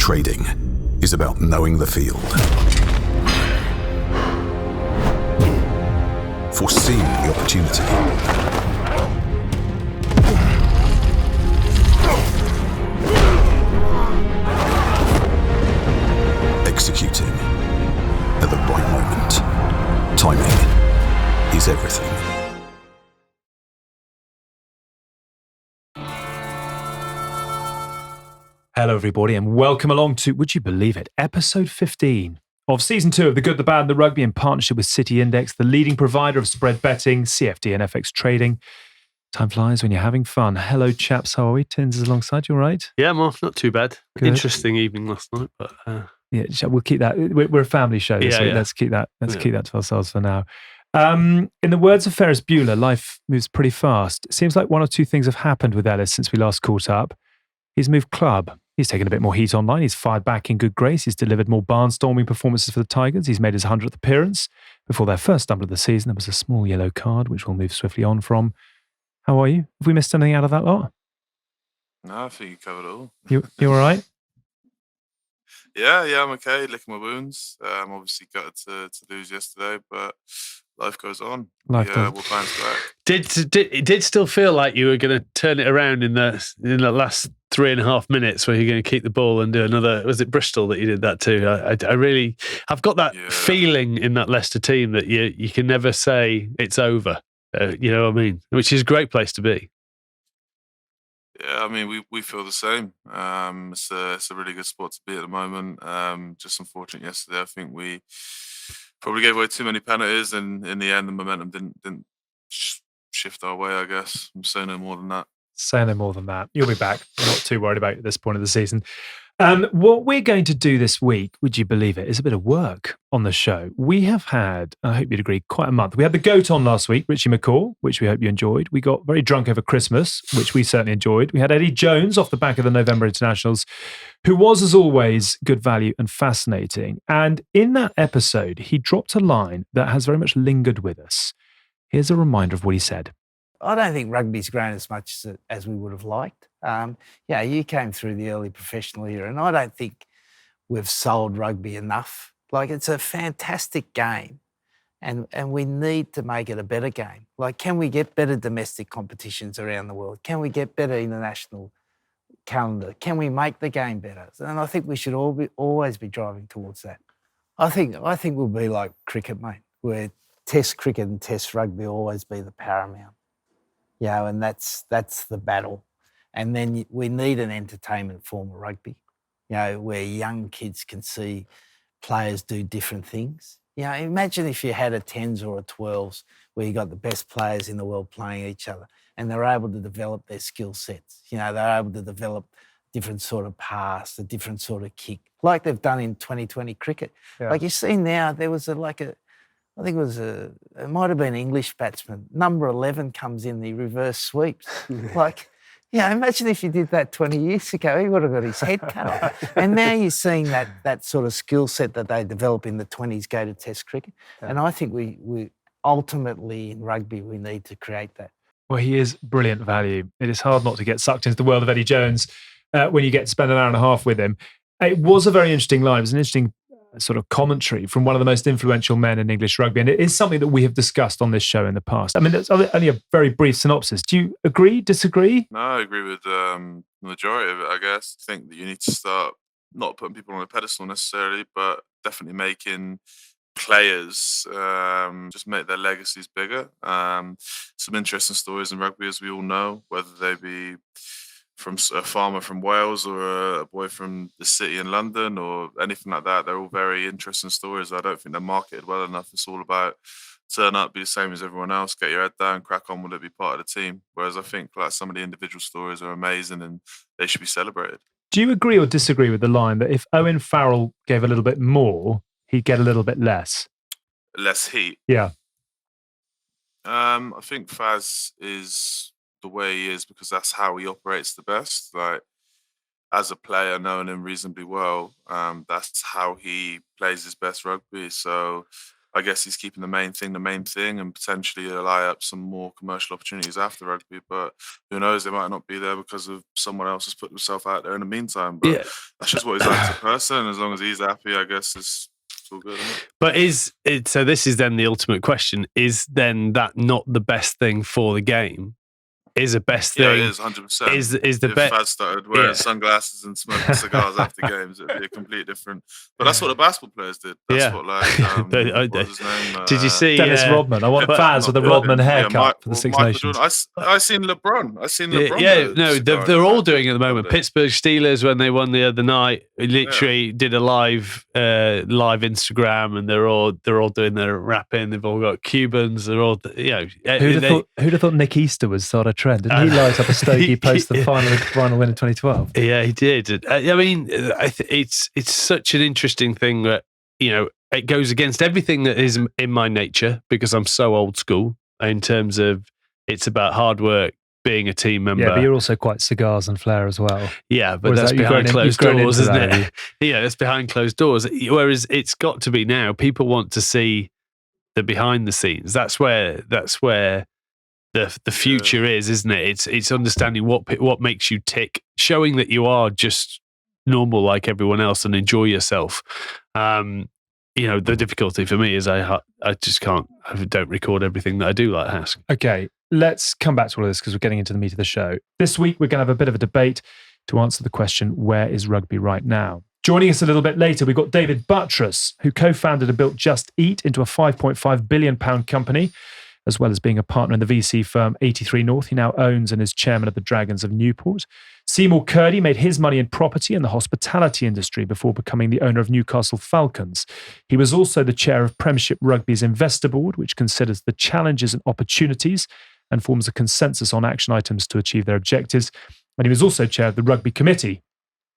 trading is about knowing the field, foreseeing the opportunity, executing at the right moment. Timing is everything. Hello, everybody, and welcome along to, would you believe it, episode 15 of season 2 of The Good, the Bad, and the Rugby in partnership with City Index, the leading provider of spread betting, CFD, and FX trading. Time flies when you're having fun. Hello, chaps. How are we? Tinds is alongside you, all right? Yeah, Mark, not too bad. Good. Interesting evening last night, but yeah, we'll keep that. We're a family show this week. Let's keep that. Keep that to ourselves for now. In the words of Ferris Bueller, life moves pretty fast. It seems like one or two things have happened with Ellis since we last caught up. He's moved club. He's taken a bit more heat online. He's fired back in good grace. He's delivered more barnstorming performances for the Tigers. He's made his 100th appearance. Before their first stumble of the season, there was a small yellow card, which we'll move swiftly on from. How are you? Have we missed anything out of that lot? No, I think you covered it all. You all right? Yeah, I'm okay. Licking my wounds. I'm obviously gutted to lose yesterday, but life goes on. We'll bounce back. it did still feel like you were going to turn it around in the last 3.5 minutes where you're going to keep the ball and do another. Was it Bristol that you did that too? I've got that feeling in that Leicester team that you can never say it's over. You know what I mean? Which is a great place to be. Yeah, I mean, we feel the same. It's a really good spot to be at the moment. Just unfortunate yesterday. I think we probably gave away too many penalties, and in the end, the momentum didn't shift our way, I guess. I'm saying no more than that. Say no more than that. You'll be back. I'm not too worried about it at this point of the season. What we're going to do this week, would you believe it, is a bit of work on the show. We have had, I hope you'd agree, quite a month. We had the GOAT on last week, Richie McCaw, which we hope you enjoyed. We got very drunk over Christmas, which we certainly enjoyed. We had Eddie Jones off the back of the November Internationals, who was, as always, good value and fascinating. And in that episode, he dropped a line that has very much lingered with us. Here's a reminder of what he said. I don't think rugby's grown as much as we would have liked. You came through the early professional era, and I don't think we've sold rugby enough. Like, it's a fantastic game, and we need to make it a better game. Like, can we get better domestic competitions around the world? Can we get better international calendar? Can we make the game better? And I think we should always be driving towards that. I think we'll be like cricket, mate, where Test cricket and Test rugby will always be the paramount. And that's the battle. And then we need an entertainment form of rugby, where young kids can see players do different things. Imagine if you had a 10s or a 12s where you got the best players in the world playing each other and they're able to develop their skill sets. They're able to develop different sort of pass, a different sort of kick, like they've done in 2020 cricket. Yeah. Like you see now, there was it might have been English batsman. Number 11 comes in, the reverse sweeps. Imagine if you did that 20 years ago, he would have got his head cut off. And now you're seeing that sort of skill set that they develop in the 20s go to Test cricket. Yeah. And I think we ultimately in rugby, we need to create that. Well, he is brilliant value. It is hard not to get sucked into the world of Eddie Jones when you get to spend an hour and a half with him. It was a very interesting line. It was an interesting sort of commentary from one of the most influential men in English rugby. And it is something that we have discussed on this show in the past. I mean, it's only a very brief synopsis. Do you agree, disagree? No, I agree with the majority of it, I guess. I think that you need to start not putting people on a pedestal necessarily, but definitely making players just make their legacies bigger. Some interesting stories in rugby, as we all know, whether they be from a farmer from Wales or a boy from the city in London or anything like that. They're all very interesting stories. I don't think they're marketed well enough. It's all about turn up, be the same as everyone else, get your head down, crack on with it, be part of the team. Whereas I think like some of the individual stories are amazing and they should be celebrated. Do you agree or disagree with the line that if Owen Farrell gave a little bit more, he'd get a little bit less? Less heat? Yeah. I think Faz is the way he is because that's how he operates the best. Like, as a player, knowing him reasonably well, that's how he plays his best rugby. So I guess he's keeping the main thing, and potentially lie up some more commercial opportunities after rugby. But who knows? They might not be there because of someone else has put himself out there in the meantime. But that's just what he's like as a person. As long as he's happy, I guess it's all good. Isn't it? But is it? So this is then the ultimate question: is then that not the best thing for the game? Is a best thing? Yeah, it is 100%. Is the if best? Fad started wearing sunglasses and smoking cigars after games, it'd be a completely different. But that's what the basketball players did. That's what what was his name? Did you see Dennis Rodman? I want Faz with a Rodman haircut for the Six Nations. I seen LeBron. I seen LeBron. They're all doing it at the moment. Pittsburgh Steelers, when they won the other night, literally did a live Instagram, and they're all doing their rapping. They've all got Cubans. They're all Who'd have thought Nick Easter would start a trend? Didn't he light up a stogie post the final win in 2012? Yeah, he did. I mean, it's such an interesting thing that, it goes against everything that is in my nature, because I'm so old school in terms of it's about hard work, being a team member. Yeah, but you're also quite cigars and flair as well. Yeah, but that's behind closed doors, isn't it? Yeah, that's behind closed doors. Whereas it's got to be now. People want to see the behind the scenes. That's where the future is, isn't it? It's understanding what makes you tick, showing that you are just normal like everyone else and enjoy yourself. The difficulty for me is I just can't. I don't record everything that I do like Hask. Okay, let's come back to all of this because we're getting into the meat of the show. This week we're going to have a bit of a debate to answer the question, where is rugby right now? Joining us a little bit later, we've got David Buttress, who co-founded and built Just Eat into a £5.5 billion company, as well as being a partner in the VC firm 83 North. He now owns and is chairman of the Dragons of Newport. Semore Kurdi made his money in property and the hospitality industry before becoming the owner of Newcastle Falcons. He was also the chair of Premiership Rugby's Investor Board, which considers the challenges and opportunities and forms a consensus on action items to achieve their objectives. And he was also chair of the Rugby Committee,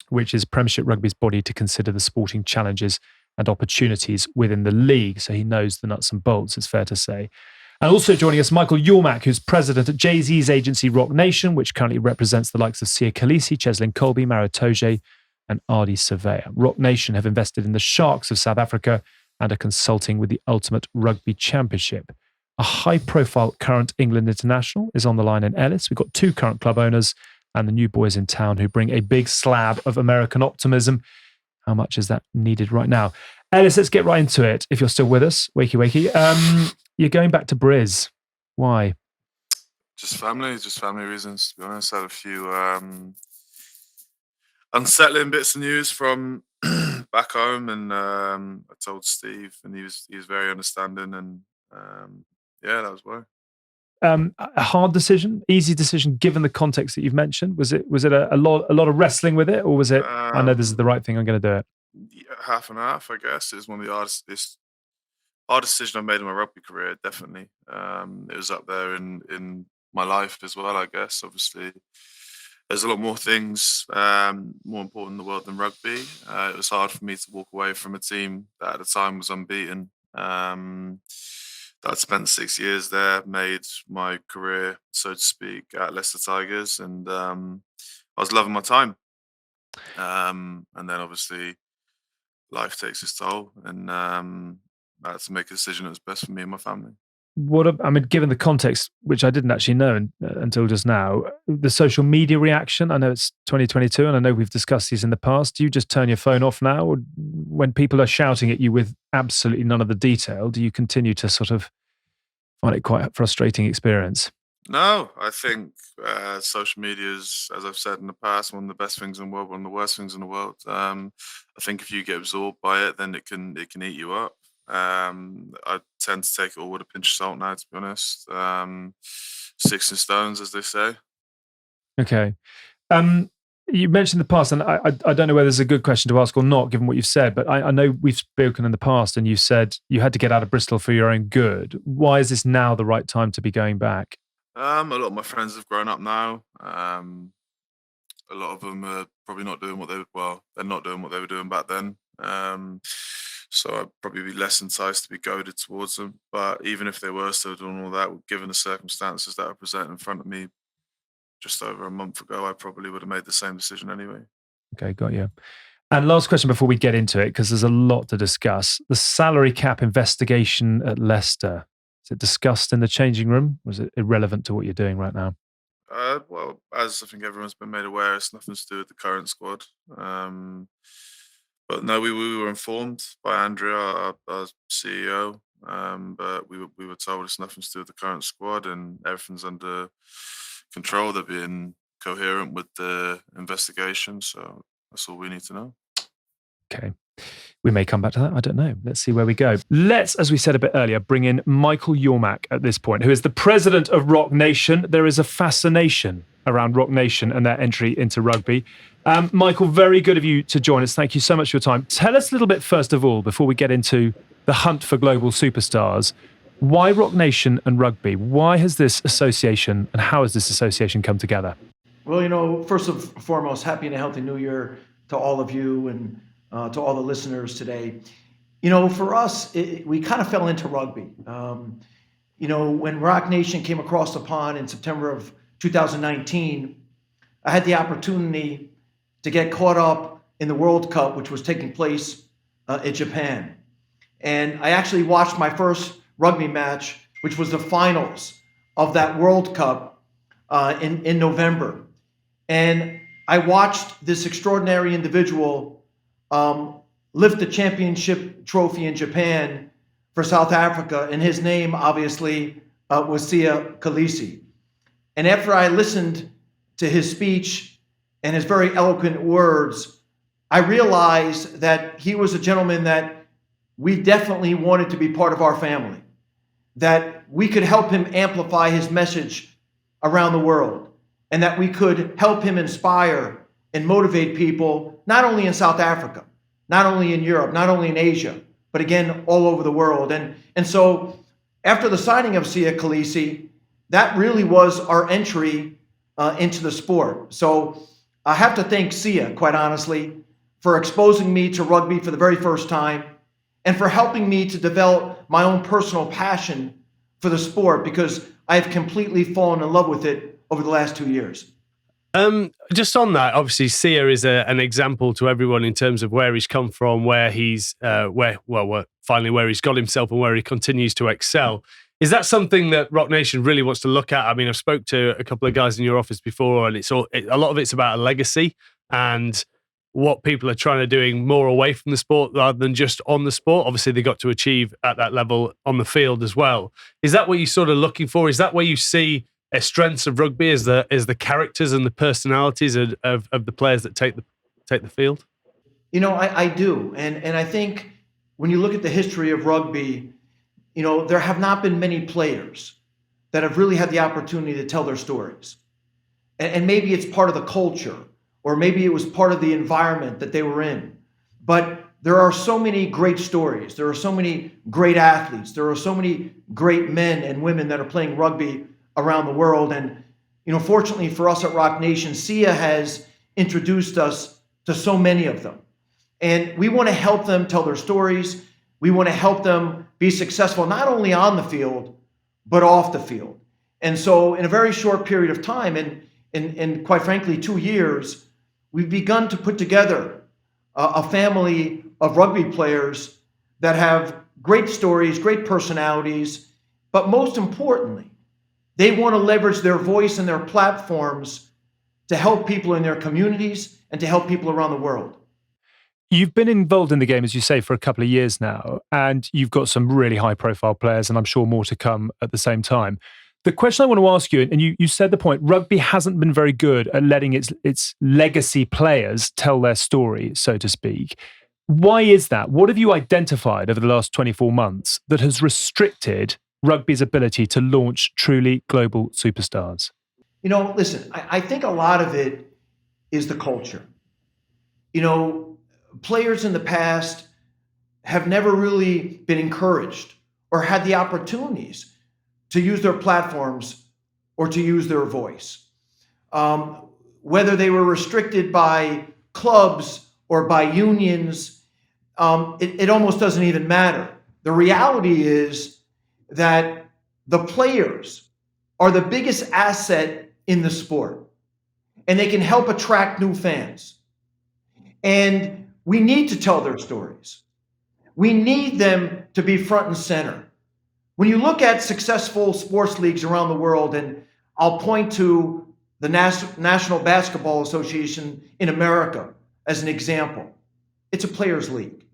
which is Premiership Rugby's body to consider the sporting challenges and opportunities within the league. So he knows the nuts and bolts, it's fair to say. And also joining us, Michael Yormack, who's president at Jay-Z's agency Roc Nation, which currently represents the likes of Sia Khaleesi, Cheslin Colby, Maro Toje, and Ardi Surveyor. Roc Nation have invested in the Sharks of South Africa and are consulting with the Ultimate Rugby Championship. A high-profile current England international is on the line in Ellis. We've got two current club owners and the new boys in town who bring a big slab of American optimism. How much is that needed right now? Ellis, let's get right into it. If you're still with us, wakey. You're going back to Briz. Why? Just family reasons, to be honest. I had a few unsettling bits of news from back home, and I told Steve, and he was very understanding, and that was why. A hard decision, easy decision, given the context that you've mentioned. Was it a lot of wrestling with it, or was it? I know this is the right thing. I'm going to do it. Yeah, half and half, I guess. It was one of the hardest decision I've made in my rugby career. Definitely, it was up there in my life as well. I guess obviously, there's a lot more things more important in the world than rugby. It was hard for me to walk away from a team that at the time was unbeaten. I'd spent 6 years there, made my career, so to speak, at Leicester Tigers, and I was loving my time. And then obviously life takes its toll, and I had to make a decision that was best for me and my family. Given the context, which I didn't actually know until just now, the social media reaction, I know it's 2022 and I know we've discussed these in the past. Do you just turn your phone off now? Or when people are shouting at you with absolutely none of the detail, do you continue to sort of find it quite a frustrating experience? No, I think social media is, as I've said in the past, one of the best things in the world, one of the worst things in the world. I think if you get absorbed by it, then it can eat you up. I tend to take it all with a pinch of salt now, to be honest. Sticks and stones, as they say. Okay. You mentioned the past, and I don't know whether this is a good question to ask or not, given what you've said, but I know we've spoken in the past and you said you had to get out of Bristol for your own good. Why is this now the right time to be going back? A lot of my friends have grown up now. A lot of them are probably not doing they're not doing what they were doing back then. So I'd probably be less enticed to be goaded towards them. But even if they were still doing all that, given the circumstances that are presented in front of me just over a month ago, I probably would have made the same decision anyway. Okay, got you. And last question before we get into it, because there's a lot to discuss. The salary cap investigation at Leicester. Is it discussed in the changing room? Or is it irrelevant to what you're doing right now? Well, as I think everyone's been made aware, it's nothing to do with the current squad. But no, we were informed by Andrea, our CEO, but we were told it's nothing to do with the current squad and everything's under control. They're being coherent with the investigation, so that's all we need to know. Okay. We may come back to that. I don't know. Let's see where we go. Let's, as we said a bit earlier, bring in Michael Yormack at this point, who is the president of Roc Nation. There is a fascination around Roc Nation and their entry into rugby. Michael, very good of you to join us. Thank you so much for your time. Tell us a little bit, first of all, before we get into the hunt for global superstars, why Roc Nation and rugby? Why has this association and how has this association come together? Well, first and foremost, happy and a healthy new year to all of you and to all the listeners today. For us, we kind of fell into rugby. When Roc Nation came across the pond in September of 2019, I had the opportunity to get caught up in the World Cup, which was taking place in Japan. And I actually watched my first rugby match, which was the finals of that World Cup in November. And I watched this extraordinary individual lift the championship trophy in Japan for South Africa, and his name obviously was Siya Kolisi. And after I listened to his speech and his very eloquent words, I realized that he was a gentleman that we definitely wanted to be part of our family, that we could help him amplify his message around the world, and that we could help him inspire and motivate people, not only in South Africa, not only in Europe, not only in Asia, but again, all over the world. And so after the signing of Siya Kolisi, that really was our entry into the sport. So I have to thank Siya, quite honestly, for exposing me to rugby for the very first time and for helping me to develop my own personal passion for the sport, because I've completely fallen in love with it over the last 2 years. Just on that, obviously, Siya is an example to everyone in terms of where he's come from, where he's finally where he's got himself and where he continues to excel. Is that something that Roc Nation really wants to look at? I mean, I've spoke to a couple of guys in your office before, and a lot of it's about a legacy and what people are trying to doing more away from the sport rather than just on the sport. Obviously, they got to achieve at that level on the field as well. Is that what you're sort of looking for? Is that where you see strengths of rugby is the characters and the personalities of the players that take the field? I do. And I think when you look at the history of rugby, there have not been many players that have really had the opportunity to tell their stories. And maybe it's part of the culture, or maybe it was part of the environment that they were in. But there are so many great stories. There are so many great athletes. There are so many great men and women that are playing rugby around the world. And, fortunately for us at Roc Nation, Siya has introduced us to so many of them. And we want to help them tell their stories. We want to help them be successful, not only on the field, but off the field. And so in a very short period of time, in quite frankly, 2 years, we've begun to put together a family of rugby players that have great stories, great personalities, but most importantly, they want to leverage their voice and their platforms to help people in their communities and to help people around the world. You've been involved in the game, as you say, for a couple of years now, and you've got some really high-profile players, and I'm sure more to come at the same time. The question I want to ask you, and you said the point, rugby hasn't been very good at letting its legacy players tell their story, so to speak. Why is that? What have you identified over the last 24 months that has restricted rugby's ability to launch truly global superstars? Listen, I think a lot of it is the culture. Players in the past have never really been encouraged or had the opportunities to use their platforms or to use their voice. Whether they were restricted by clubs or by unions, it almost doesn't even matter. The reality is that the players are the biggest asset in the sport, and they can help attract new fans. And we need to tell their stories. We need them to be front and center. When you look at successful sports leagues around the world, and I'll point to the National Basketball Association in America as an example, it's a players' league.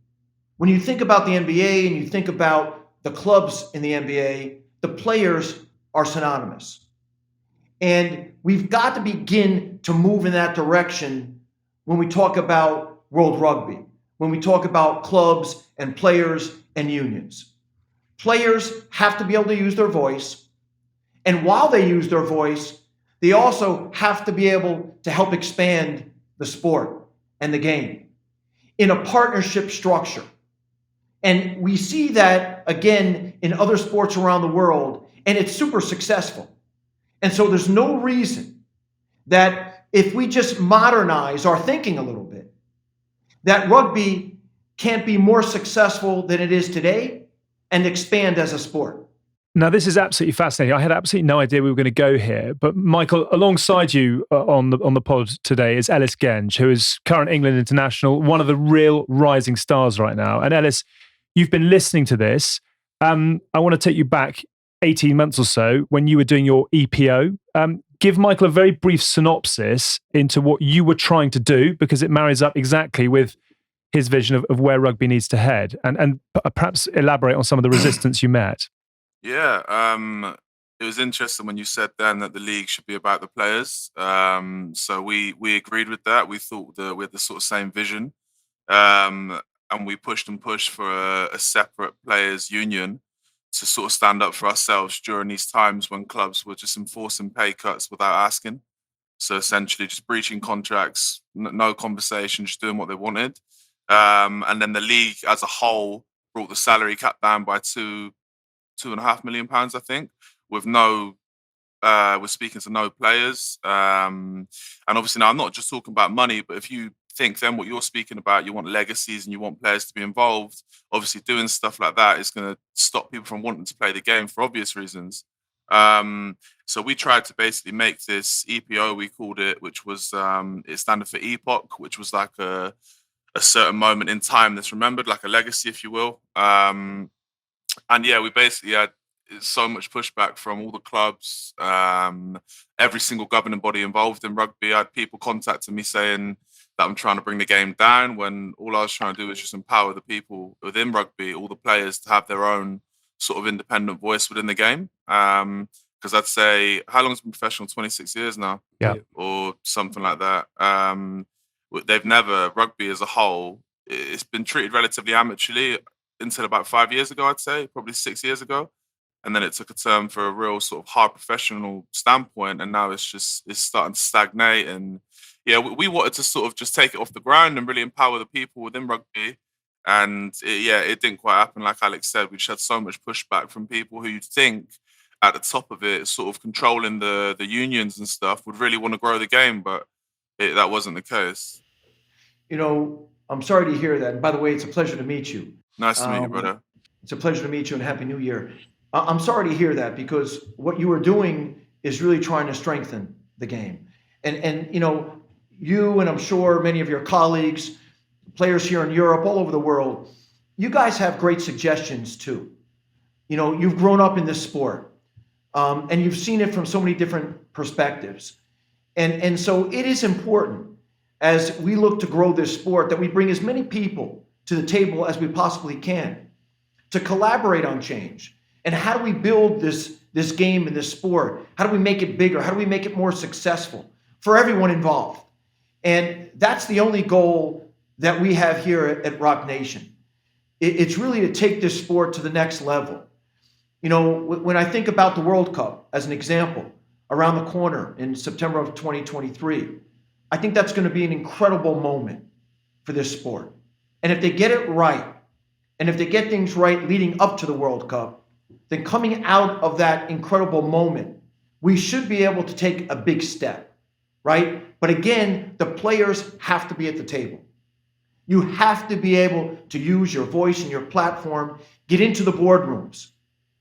When you think about the NBA and you think about the clubs in the NBA, the players are synonymous. And we've got to begin to move in that direction when we talk about World Rugby, when we talk about clubs and players and unions. Players have to be able to use their voice. And while they use their voice, they also have to be able to help expand the sport and the game in a partnership structure. And we see that again in other sports around the world, and it's super successful. And so there's no reason that if we just modernize our thinking a little bit, that rugby can't be more successful than it is today and expand as a sport. Now, this is absolutely fascinating. I had absolutely no idea we were going to go here. But Michael, alongside you on the pod today is Ellis Genge, who is current England international, one of the real rising stars right now. And Ellis, you've been listening to this. I want to take you back 18 months or so when you were doing your EPO. Give Michael a very brief synopsis into what you were trying to do, because it marries up exactly with his vision of where rugby needs to head, and perhaps elaborate on some of the resistance you met. Yeah, it was interesting when you said then that the league should be about the players. So we agreed with that. We thought that we had the sort of same vision, and we pushed and pushed for a separate players union to sort of stand up for ourselves during these times when clubs were just enforcing pay cuts without asking. So essentially just breaching contracts, no conversation, just doing what they wanted. And then the league as a whole brought the salary cap down by £2.5 million, I think, with we're speaking to no players. And obviously now I'm not just talking about money, but if you think then what you're speaking about, you want legacies and you want players to be involved, obviously doing stuff like that is going to stop people from wanting to play the game for obvious reasons. So we tried to basically make this EPO, we called it, which was, it standard for epoch, which was like a certain moment in time that's remembered, like a legacy, if you will. And yeah, we basically had so much pushback from all the clubs, every single governing body involved in rugby. I had people contacting me saying that I'm trying to bring the game down, when all I was trying to do was just empower the people within rugby, all the players, to have their own sort of independent voice within the game. Because I'd say, how long has it been professional? 26 years now? Yeah. Or something like that. Rugby as a whole, it's been treated relatively amateurly until about 5 years ago, I'd say, probably 6 years ago. And then it took a turn for a real sort of hard professional standpoint. And now it's starting to stagnate. And yeah, we wanted to sort of just take it off the ground and really empower the people within rugby. And it didn't quite happen. Like Alex said, we just had so much pushback from people who you'd think at the top of it, sort of controlling the unions and stuff, would really want to grow the game. But that wasn't the case. You know, I'm sorry to hear that. And by the way, it's a pleasure to meet you. Nice to meet you, brother. It's a pleasure to meet you, and Happy New Year. I'm sorry to hear that, because what you were doing is really trying to strengthen the game. And you know, you and I'm sure many of your colleagues, players here in Europe, all over the world, you guys have great suggestions too. You know, you've grown up in this sport, and you've seen it from so many different perspectives. And so it is important, as we look to grow this sport, that we bring as many people to the table as we possibly can to collaborate on change. And how do we build this game and this sport? How do we make it bigger? How do we make it more successful for everyone involved? And that's the only goal that we have here at Roc Nation. It's really to take this sport to the next level. You know, when I think about the World Cup as an example, around the corner in September of 2023, I think that's going to be an incredible moment for this sport. And if they get it right, and if they get things right leading up to the World Cup, then coming out of that incredible moment, we should be able to take a big step, right? But again, the players have to be at the table. You have to be able to use your voice and your platform, get into the boardrooms,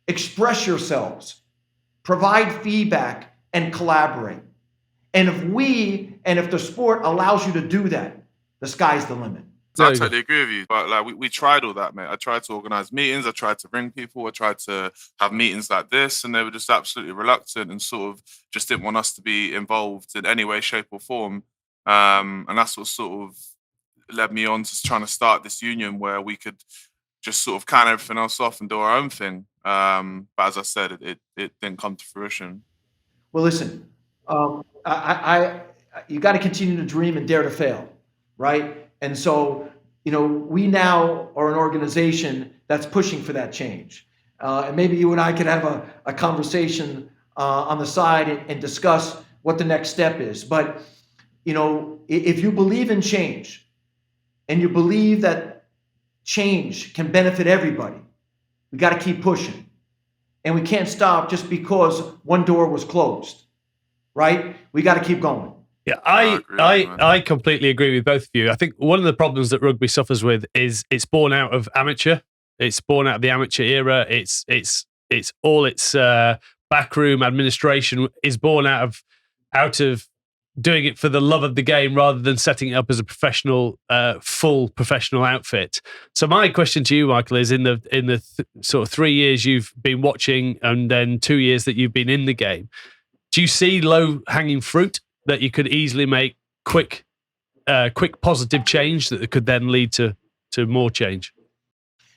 express yourselves, provide feedback, and collaborate. And if the sport allows you to do that, the sky's the limit. So I totally agree with you. But like we tried all that, mate. I tried to organise meetings. I tried to bring people. I tried to have meetings like this, and they were just absolutely reluctant and sort of just didn't want us to be involved in any way, shape, or form. And that's what sort of led me on to trying to start this union where we could just sort of can everything else off and do our own thing. But as I said, it didn't come to fruition. Well, listen, you got to continue to dream and dare to fail, right? And so, we now are an organization that's pushing for that change. And maybe you and I could have a conversation on the side and discuss what the next step is. But, if you believe in change and you believe that change can benefit everybody, we got to keep pushing. And we can't stop just because one door was closed, right? We got to keep going. Yeah, I completely agree with both of you. I think one of the problems that rugby suffers with is it's born out of amateur. It's born out of the amateur era. It's all its backroom administration is born out of doing it for the love of the game rather than setting it up as a professional, full professional outfit. So my question to you, Michael, is in the sort of 3 years you've been watching and then 2 years that you've been in the game, do you see low hanging fruit that you could easily make quick positive change that could then lead to more change?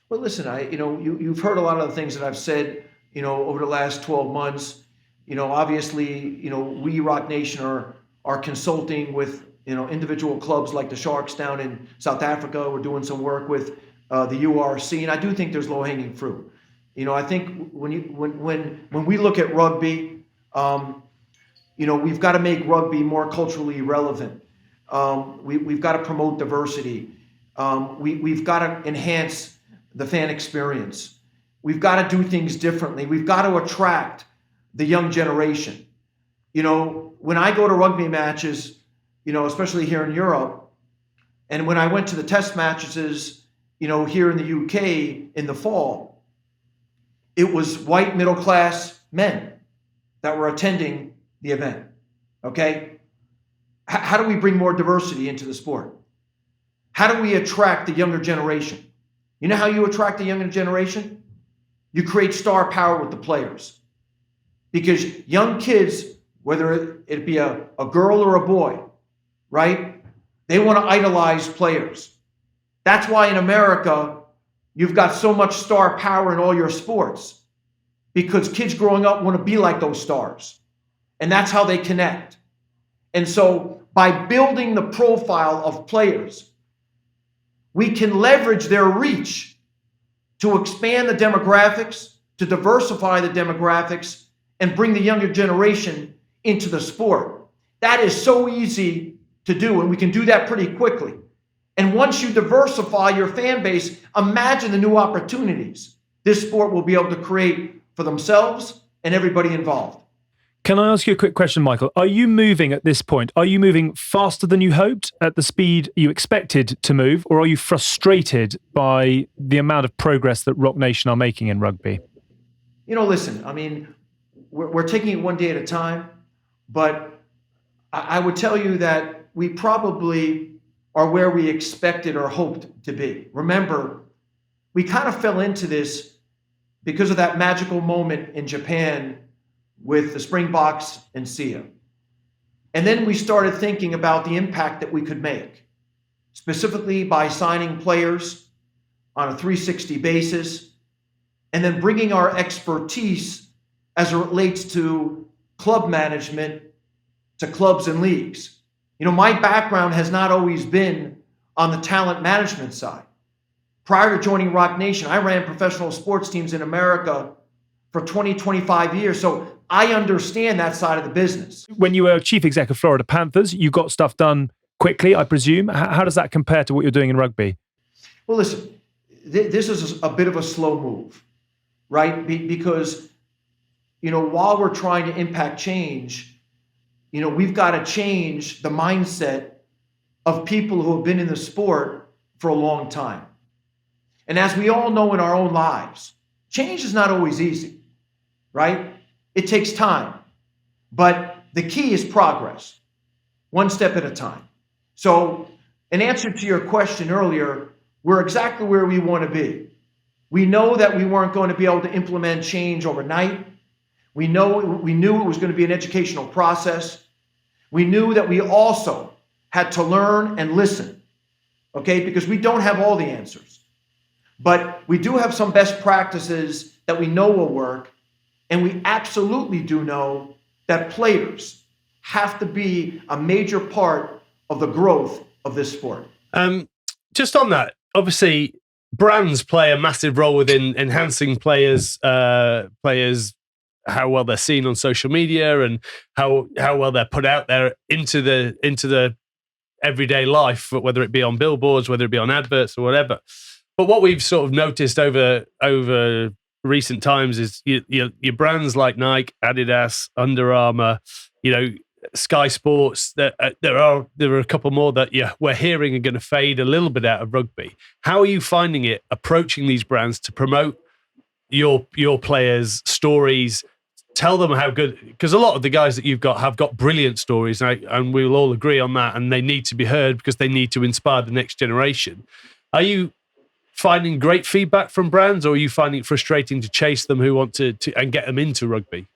Well, listen, you've heard a lot of the things that I've said, over the last 12 months. Obviously, we Roc Nation are consulting with, individual clubs like the Sharks down in South Africa. We're doing some work with the URC, and I do think there's low hanging fruit. I think when we look at rugby, we've got to make rugby more culturally relevant. We've got to promote diversity. We've got to enhance the fan experience. We've got to do things differently. We've got to attract the young generation. When I go to rugby matches, especially here in Europe, and when I went to the test matches, here in the UK in the fall, it was white middle-class men that were attending the event, okay? How do we bring more diversity into the sport? How do we attract the younger generation? You know how you attract the younger generation? You create star power with the players. Because young kids, whether it be a girl or a boy, right? They want to idolize players. That's why in America, you've got so much star power in all your sports. Because kids growing up want to be like those stars. And that's how they connect. And so by building the profile of players, we can leverage their reach to expand the demographics, to diversify the demographics, and bring the younger generation into the sport. That is so easy to do, and we can do that pretty quickly. And once you diversify your fan base, imagine the new opportunities this sport will be able to create for themselves and everybody involved. Can I ask you a quick question, Michael? Are you moving at this point? Are you moving faster than you hoped at the speed you expected to move, or are you frustrated by the amount of progress that Roc Nation are making in rugby? Listen, we're taking it one day at a time, but I would tell you that we probably are where we expected or hoped to be. Remember, we kind of fell into this because of that magical moment in Japan with the Springboks and Sia. And then we started thinking about the impact that we could make, specifically by signing players on a 360 basis, and then bringing our expertise as it relates to club management to clubs and leagues. My background has not always been on the talent management side. Prior to joining Roc Nation, I ran professional sports teams in America for 20, 25 years. So I understand that side of the business. When you were chief exec of Florida Panthers, you got stuff done quickly, I presume. How does that compare to what you're doing in rugby? Well, listen, this is a bit of a slow move, right? Because, while we're trying to impact change, we've got to change the mindset of people who have been in the sport for a long time. And as we all know in our own lives, change is not always easy, right? It takes time. But the key is progress, one step at a time. So, in answer to your question earlier, we're exactly where we want to be. We know that we weren't going to be able to implement change overnight. We knew it was going to be an educational process. We knew that we also had to learn and listen, okay? Because we don't have all the answers. But we do have some best practices that we know will work, and we absolutely do know that players have to be a major part of the growth of this sport. Just on that, obviously, brands play a massive role within enhancing players, how well they're seen on social media and how well they're put out there into the everyday life, whether it be on billboards, whether it be on adverts or whatever. But what we've sort of noticed over recent times is your brands like Nike, Adidas, Under Armour, Sky Sports. There are a couple more that we're hearing are going to fade a little bit out of rugby. How are you finding it approaching these brands to promote your players' stories? Tell them how good, because a lot of the guys that you've got have got brilliant stories, and we'll all agree on that. And they need to be heard because they need to inspire the next generation. Are you finding great feedback from brands, or are you finding it frustrating to chase them who want to and get them into rugby?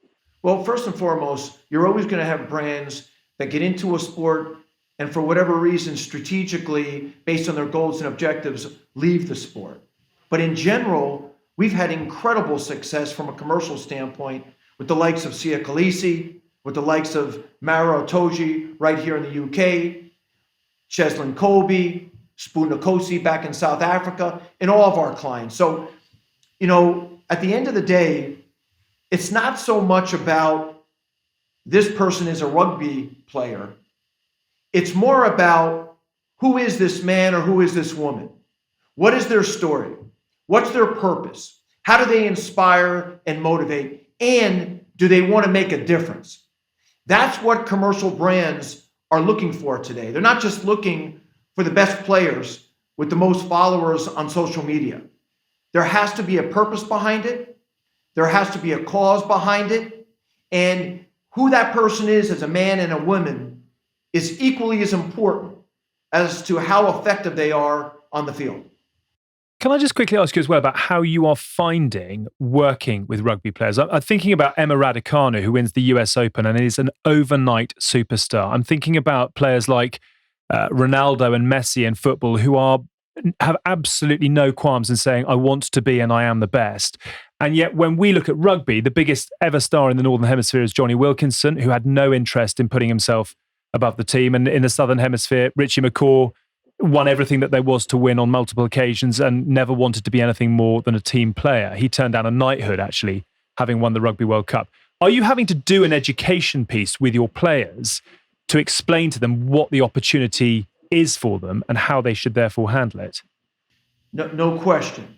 Well, first and foremost, you're always going to have brands that get into a sport and for whatever reason, strategically, based on their goals and objectives, leave the sport. But in general, we've had incredible success from a commercial standpoint with the likes of Sia Khaleesi, with the likes of Mara Otoji right here in the UK, Cheslin Colby, Spoon back in South Africa, and all of our clients. So, at the end of the day, it's not so much about this person is a rugby player. It's more about who is this man or who is this woman? What is their story? What's their purpose? How do they inspire and motivate? And do they want to make a difference? That's what commercial brands are looking for today. They're not just looking for the best players with the most followers on social media. There has to be a purpose behind it. There has to be a cause behind it. And who that person is as a man and a woman is equally as important as to how effective they are on the field. Can I just quickly ask you as well about how you are finding working with rugby players? I'm thinking about Emma Raducanu, who wins the US Open and is an overnight superstar. I'm thinking about players like Ronaldo and Messi in football who have absolutely no qualms in saying, I want to be and I am the best. And yet when we look at rugby, the biggest ever star in the Northern Hemisphere is Johnny Wilkinson, who had no interest in putting himself above the team. And in the Southern Hemisphere, Richie McCaw won everything that there was to win on multiple occasions and never wanted to be anything more than a team player. He turned down a knighthood, actually, having won the Rugby World Cup. Are you having to do an education piece with your players to explain to them what the opportunity is for them and how they should therefore handle it? No question.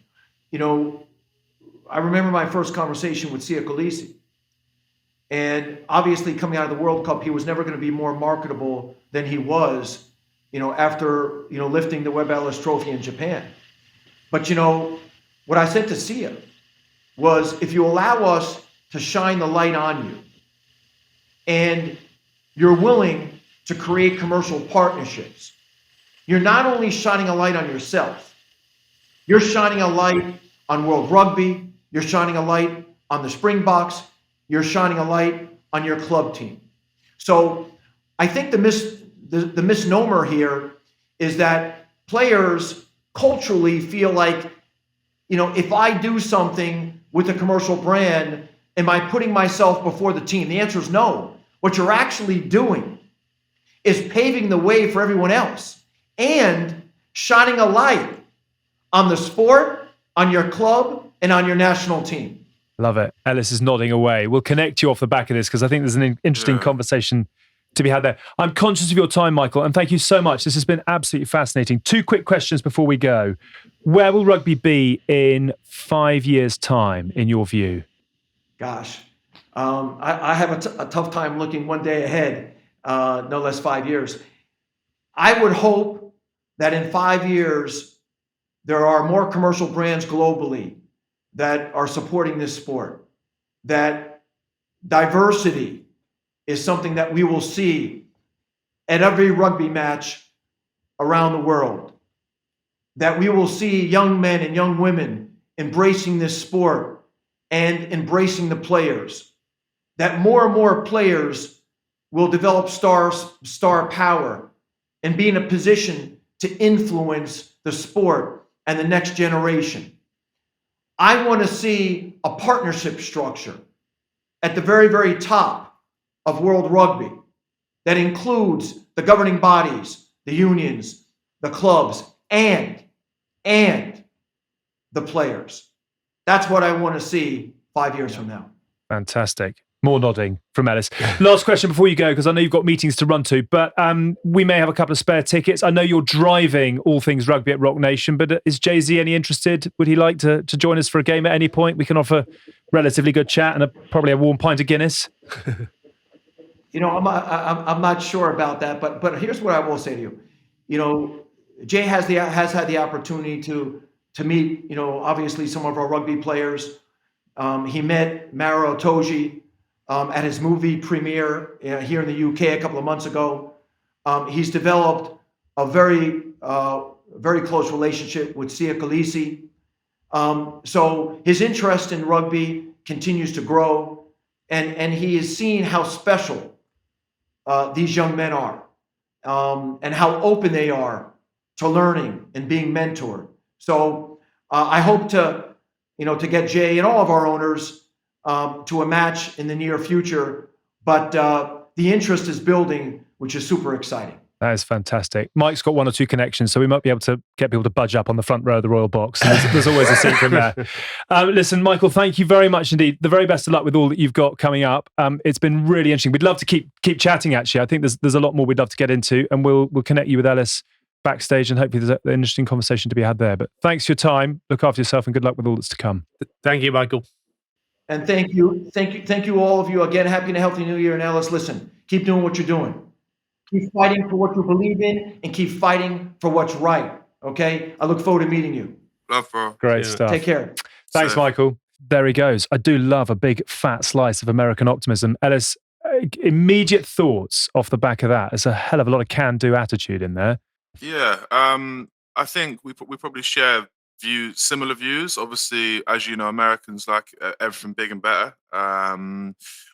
I remember my first conversation with Sia Khaleesi. And obviously coming out of the World Cup, he was never going to be more marketable than he was, after, lifting the Webb Ellis Trophy in Japan. But, what I said to Sia was, if you allow us to shine the light on you and you're willing to create commercial partnerships, you're not only shining a light on yourself, you're shining a light on World Rugby, you're shining a light on the Springboks, you're shining a light on your club team. So I think the misnomer here is that players culturally feel like, if I do something with a commercial brand, am I putting myself before the team? The answer is no. What you're actually doing is paving the way for everyone else and shining a light on the sport, on your club, and on your national team. Love it. Ellis is nodding away. We'll connect you off the back of this because I think there's an interesting conversation to be had there. I'm conscious of your time, Michael, and thank you so much. This has been absolutely fascinating. 2 quick questions before we go. Where will rugby be in 5 years' time, in your view? Gosh, I have a tough time looking one day ahead, no less 5 years. I would hope that in 5 years, there are more commercial brands globally that are supporting this sport, that diversity is something that we will see at every rugby match around the world, that we will see young men and young women embracing this sport and embracing the players, that more and more players will develop star power and be in a position to influence the sport and the next generation. I want to see a partnership structure at the very, very top of world rugby that includes the governing bodies, the unions, the clubs, and the players. That's what I want to see 5 years from now. Fantastic. More nodding from Ellis. Last question before you go, because I know you've got meetings to run to, but we may have a couple of spare tickets. I know you're driving all things rugby at Roc Nation, but is Jay-Z any interested? Would he like to join us for a game at any point? We can offer relatively good chat and probably a warm pint of Guinness. You know, I'm not sure about that, but here's what I will say to you. You know, Jay has had the opportunity to meet, you know, obviously some of our rugby players. He met Maro Itoje at his movie premiere here in the UK a couple of months ago. He's developed a very close relationship with Sia Khaleesi. So his interest in rugby continues to grow, and he is seeing how special these young men are, and how open they are to learning and being mentored. So I hope to get Jay and all of our owners to a match in the near future. But the interest is building, which is super exciting. That is fantastic. Mike's got one or two connections, so we might be able to get people to budge up on the front row of the Royal Box. There's always a seat from there. Listen, Michael, thank you very much indeed. The very best of luck with all that you've got coming up. It's been really interesting. We'd love to keep chatting, actually. I think there's a lot more we'd love to get into, and we'll connect you with Ellis backstage, and hopefully there's an interesting conversation to be had there. But thanks for your time. Look after yourself, and good luck with all that's to come. Thank you, Michael. And thank you, all of you. Again, happy and healthy New Year. And Ellis, listen, keep doing what you're doing. Keep fighting for what you believe in, and keep fighting for what's right. Okay? I look forward to meeting you. Love, bro. Great stuff. Take care. Thanks, Michael. There he goes. I do love a big fat slice of American optimism. Ellis, immediate thoughts off the back of that. There's a hell of a lot of can-do attitude in there. Yeah, I think we probably share similar views. Obviously, as you know, Americans like everything big and better,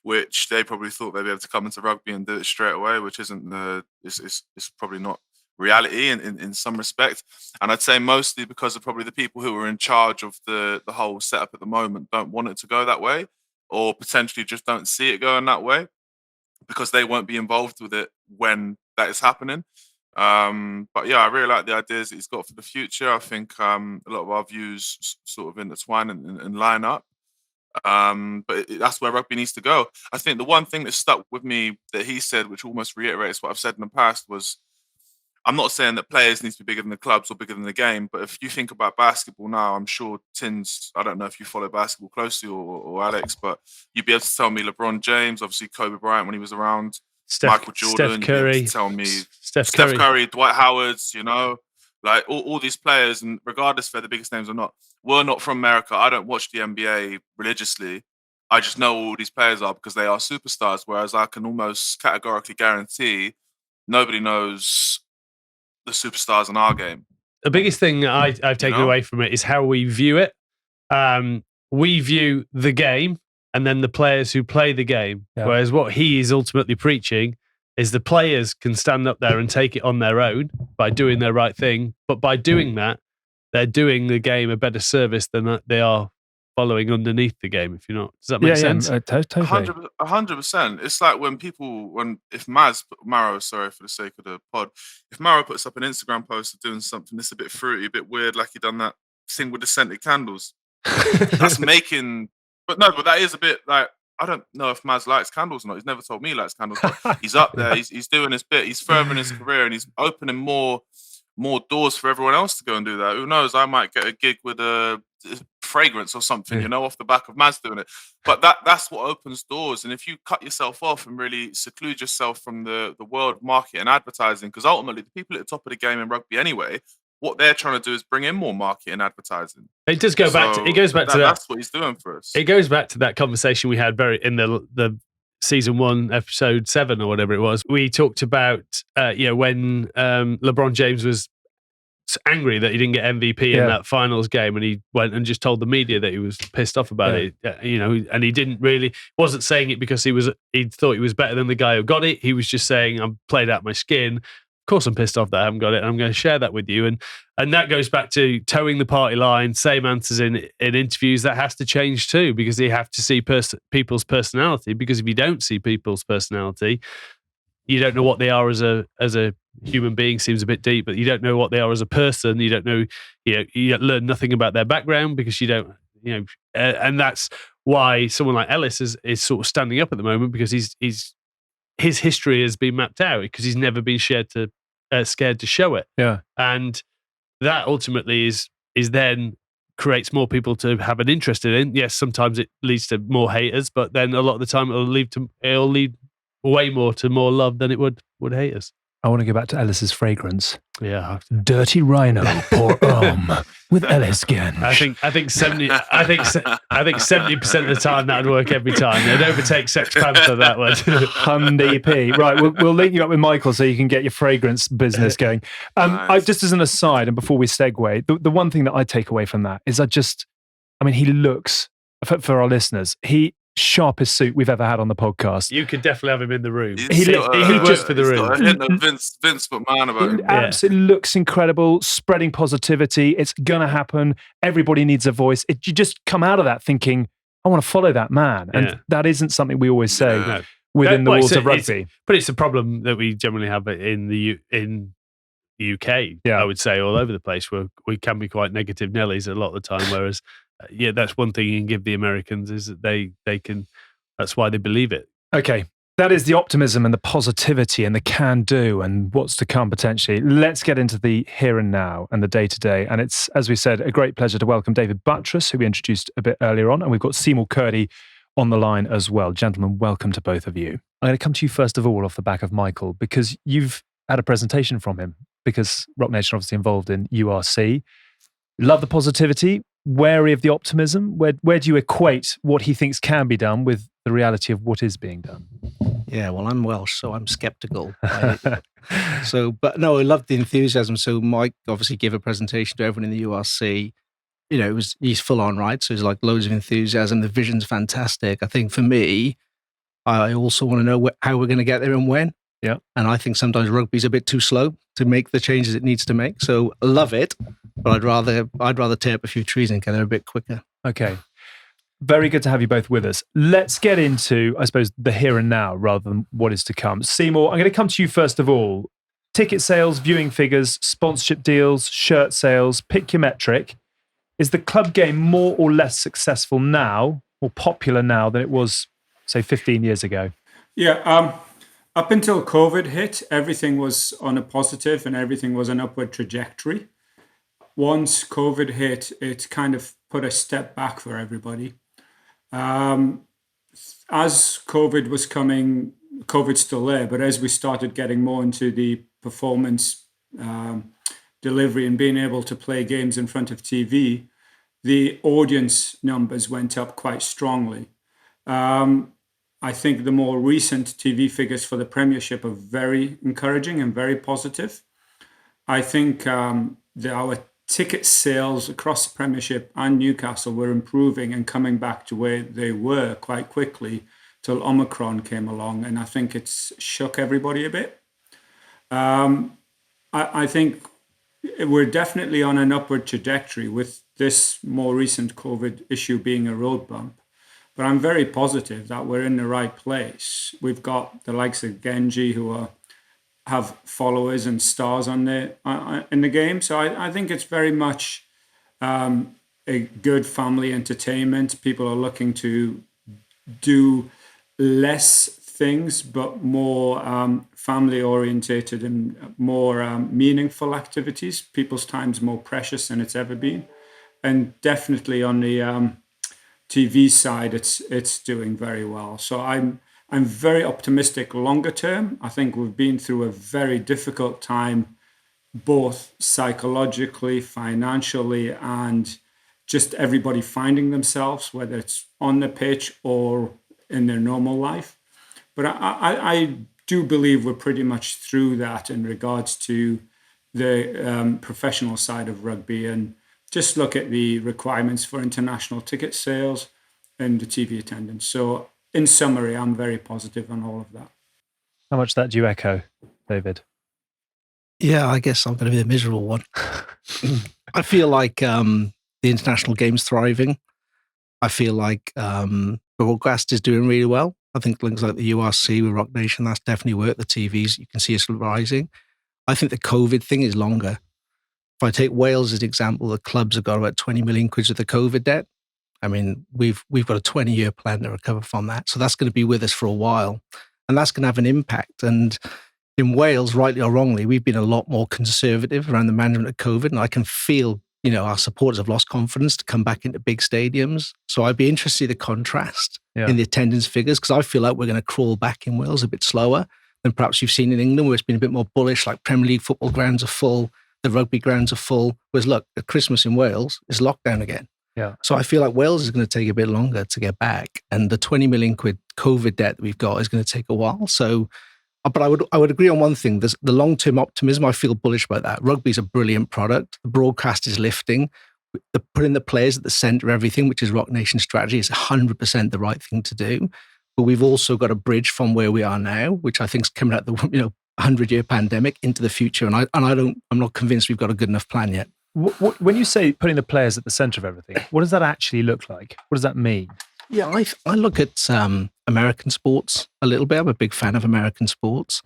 which they probably thought they'd be able to come into rugby and do it straight away, which isn't it's probably not reality in some respect. And I'd say mostly because of probably the people who are in charge of the whole setup at the moment don't want it to go that way, or potentially just don't see it going that way because they won't be involved with it when that is happening. But yeah, I really like the ideas that he's got for the future. I think a lot of our views sort of intertwine and line up. But that's where rugby needs to go. I think the one thing that stuck with me that he said, which almost reiterates what I've said in the past, was I'm not saying that players need to be bigger than the clubs or bigger than the game, but if you think about basketball now, I'm sure Tinds, I don't know if you follow basketball closely or Alex, but you'd be able to tell me LeBron James, obviously Kobe Bryant when he was around, Michael Jordan, Steph Curry, tell me Steph Curry, Dwight Howard's, you know, like all these players, and regardless if they're the biggest names or not, we're not from America. I don't watch the NBA religiously. I just know all these players are because they are superstars, whereas I can almost categorically guarantee nobody knows the superstars in our game. The biggest thing I've taken away from it is how we view it. We view the game and then the players who play the game. Yeah. Whereas what he is ultimately preaching is the players can stand up there and take it on their own by doing their right thing. But by doing that, they're doing the game a better service than they are following underneath the game, if you're not. Does that make sense? Totally. 100%. It's like if Maro, sorry for the sake of the pod, if Maro puts up an Instagram post of doing something that's a bit fruity, a bit weird, like he done that thing with the scented candles, that's making, but that is a bit like, I don't know if Maz likes candles or not. He's never told me he likes candles, but he's up there, he's doing his bit, he's furthering his career, and he's opening more doors for everyone else to go and do that. Who knows? I might get a gig with a fragrance or something, you know, off the back of Maz doing it. But that's what opens doors. And if you cut yourself off and really seclude yourself from the world of market and advertising, because ultimately the people at the top of the game in rugby anyway, what they're trying to do is bring in more market and advertising. It does go back to that. That's what he's doing for us. It goes back to that conversation we had in the season 1, episode 7 or whatever it was, we talked about when LeBron James was angry that he didn't get MVP in that finals game, and he went and just told the media that he was pissed off about it. And he wasn't saying it because he thought he was better than the guy who got it. He was just saying, "I'm played out my skin. Of course, I'm pissed off that I haven't got it, and I'm going to share that with you." And that goes back to towing the party line, same answers in interviews. That has to change too, because you have to see people's personality. Because if you don't see people's personality, you don't know what they are as a human being. Seems a bit deep, but you don't know what they are as a person. You don't know, you learn nothing about their background because you don't, and that's why someone like Ellis is sort of standing up at the moment, because his history has been mapped out because he's never been scared to show it. Yeah, and that ultimately is then creates more people to have an interest in it. Yes, sometimes it leads to more haters, but then a lot of the time it'll lead way more to more love than it would haters. I want to go back to Ellis's fragrance. Yeah, Dirty Rhino pour homme with Ellis Genge. I think 70% of the time that would work every time. It'd overtake Sex Panther, that one. Hyundai P. Right, we'll link you up with Michael so you can get your fragrance business going. Nice. Just as an aside, and before we segue, the one thing that I take away from that is he looks, for our listeners, sharpest suit we've ever had on the podcast. You could definitely have him in the room. He just for the room. Got a hint of Vince McMahon about him. Absolutely looks incredible, spreading positivity. It's gonna happen. Everybody needs a voice. You just come out of that thinking, I want to follow that man, and that isn't something we always say within the walls of rugby. But it's a problem that we generally have in the UK. I would say all over the place, where we can be quite negative Nellies a lot of the time, whereas. That's one thing you can give the Americans is that they can. That's why they believe it. Okay, that is the optimism and the positivity and the can-do and what's to come potentially. Let's get into the here and now and the day-to-day. And it's, as we said, a great pleasure to welcome David Buttress, who we introduced a bit earlier on, and we've got Semore Kurdi on the line as well. Gentlemen, welcome to both of you. I'm going to come to you first of all off the back of Michael, because you've had a presentation from him, because Roc Nation obviously involved in URC. Love the positivity. Wary of the optimism? Where do you equate what he thinks can be done with the reality of what is being done? Yeah, well, I'm Welsh, so I'm sceptical. But no, I loved the enthusiasm. So Mike obviously gave a presentation to everyone in the URC. He's full on, right? So there's like loads of enthusiasm. The vision's fantastic. I think for me, I also want to know how we're going to get there and when. Yeah. And I think sometimes rugby's a bit too slow to make the changes it needs to make. So I love it, but I'd rather tear up a few trees and get there a bit quicker. Okay. Very good to have you both with us. Let's get into, I suppose, the here and now rather than what is to come. Semore, I'm going to come to you first of all. Ticket sales, viewing figures, sponsorship deals, shirt sales, pick your metric. Is the club game more or less successful now, or popular now, than it was, say, 15 years ago? Yeah, up until COVID hit, everything was on a positive and everything was an upward trajectory. Once COVID hit, it kind of put a step back for everybody. As COVID was coming, COVID's still there, but as we started getting more into the performance delivery and being able to play games in front of TV, the audience numbers went up quite strongly. I think the more recent TV figures for the Premiership are very encouraging and very positive. I think our ticket sales across the Premiership and Newcastle were improving and coming back to where they were quite quickly till Omicron came along, and I think it's shook everybody a bit. I think we're definitely on an upward trajectory with this more recent COVID issue being a road bump. But I'm very positive that we're in the right place. We've got the likes of Genge who have followers and stars in the game. So I think it's very much a good family entertainment. People are looking to do less things, but more family orientated and more meaningful activities. People's time's more precious than it's ever been. And definitely on the TV side, it's doing very well. So I'm very optimistic longer term. I think we've been through a very difficult time, both psychologically, financially, and just everybody finding themselves, whether it's on the pitch or in their normal life. But I do believe we're pretty much through that in regards to the professional side of rugby, and just look at the requirements for international ticket sales and the TV attendance. So in summary, I'm very positive on all of that. How much of that do you echo, David? Yeah, I guess I'm going to be the miserable one. I feel like the international game's thriving. I feel like broadcast is doing really well. I think things like the URC with Roc Nation, that's definitely worked. The TVs, you can see it's rising. I think the COVID thing is longer. If I take Wales as an example, the clubs have got about 20 million quid of the COVID debt. I mean, we've got a 20-year plan to recover from that. So that's going to be with us for a while. And that's going to have an impact. And in Wales, rightly or wrongly, we've been a lot more conservative around the management of COVID. And I can feel, our supporters have lost confidence to come back into big stadiums. So I'd be interested to see the contrast in the attendance figures, because I feel like we're going to crawl back in Wales a bit slower than perhaps you've seen in England, where it's been a bit more bullish, like Premier League football grounds are full, the rugby grounds are full. Whereas look, at Christmas in Wales is lockdown again. Yeah. So I feel like Wales is going to take a bit longer to get back. And the 20 million quid COVID debt that we've got is going to take a while. So, but I would agree on one thing. There's the long-term optimism. I feel bullish about that. Rugby's a brilliant product. The broadcast is lifting. Putting the players at the centre of everything, which is Roc Nation strategy, is 100% the right thing to do. But we've also got a bridge from where we are now, which I think is coming out the 100-year pandemic into the future. And I'm not convinced we've got a good enough plan yet. When you say putting the players at the centre of everything, what does that actually look like? What does that mean? Yeah, I look at American sports a little bit. I'm a big fan of American sports.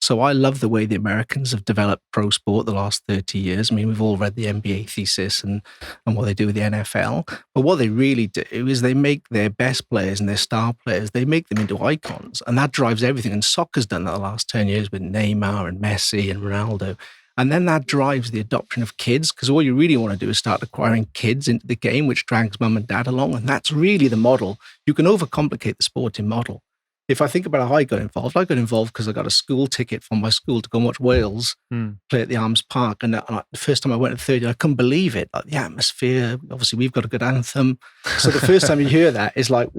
So I love the way the Americans have developed pro sport the last 30 years. I mean, we've all read the NBA thesis and what they do with the NFL. But what they really do is they make their best players and their star players, they make them into icons. And that drives everything. And soccer's done that the last 10 years with Neymar and Messi and Ronaldo. And then that drives the adoption of kids, because all you really want to do is start acquiring kids into the game, which drags mum and dad along. And that's really the model. You can overcomplicate the sporting model. If I think about how I got involved because I got a school ticket from my school to go and watch Wales play at the Arms Park. And the first time I went at 30, I couldn't believe it. Like the atmosphere, obviously we've got a good anthem. So the first time you hear that is like,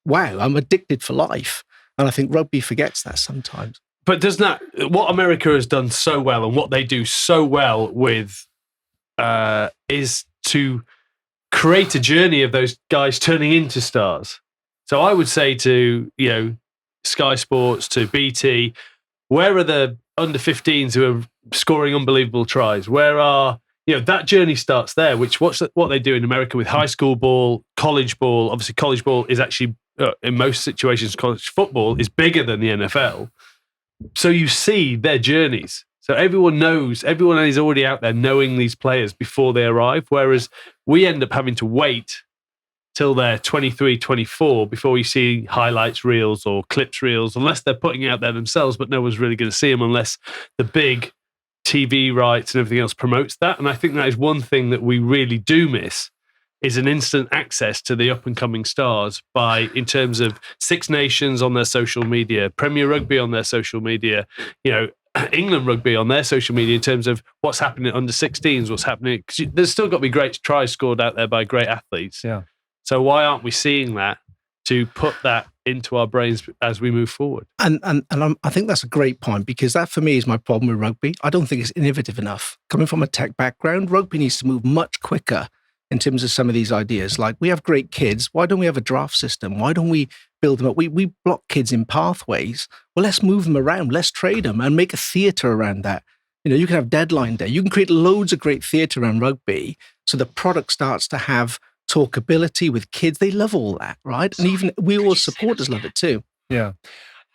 wow, I'm addicted for life. And I think rugby forgets that sometimes. But does that, what America has done so well and what they do so well with is to create a journey of those guys turning into stars. So I would say to, Sky Sports, to BT, where are the under 15s who are scoring unbelievable tries? Where are, that journey starts there, which what they do in America with high school ball, college ball. Obviously, college ball is actually, in most situations, college football is bigger than the NFL. So you see their journeys. So everyone is already out there knowing these players before they arrive, whereas we end up having to wait till they're 23, 24 before we see highlights reels or clips reels, unless they're putting it out there themselves, but no one's really going to see them unless the big TV rights and everything else promotes that. And I think that is one thing that we really do miss, is an instant access to the up-and-coming stars in terms of Six Nations on their social media, Premier Rugby on their social media, England Rugby on their social media in terms of what's happening at under 16s, what's happening. Because there's still got to be great tries scored out there by great athletes. Yeah. So why aren't we seeing that to put that into our brains as we move forward? And I think that's a great point, because that for me is my problem with rugby. I don't think it's innovative enough. Coming from a tech background, rugby needs to move much quicker in terms of some of these ideas. Like, we have great kids. Why don't we have a draft system? Why don't we build them up? We block kids in pathways. Well, let's move them around. Let's trade them and make a theatre around that. You can have deadline day. You can create loads of great theatre around rugby. So the product starts to have talkability with kids. They love all that, right? And even we all supporters love it too. Yeah.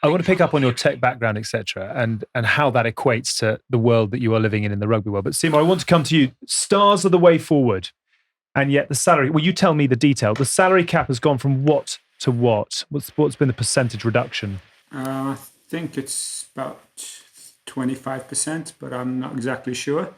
I want to pick up on your tech background, etc., and how that equates to the world that you are living in the rugby world. But Semore, I want to come to you. Stars are the way forward. And yet the salary, well, you tell me the detail. The salary cap has gone from what to what? What's been the percentage reduction? I think it's about 25%, but I'm not exactly sure.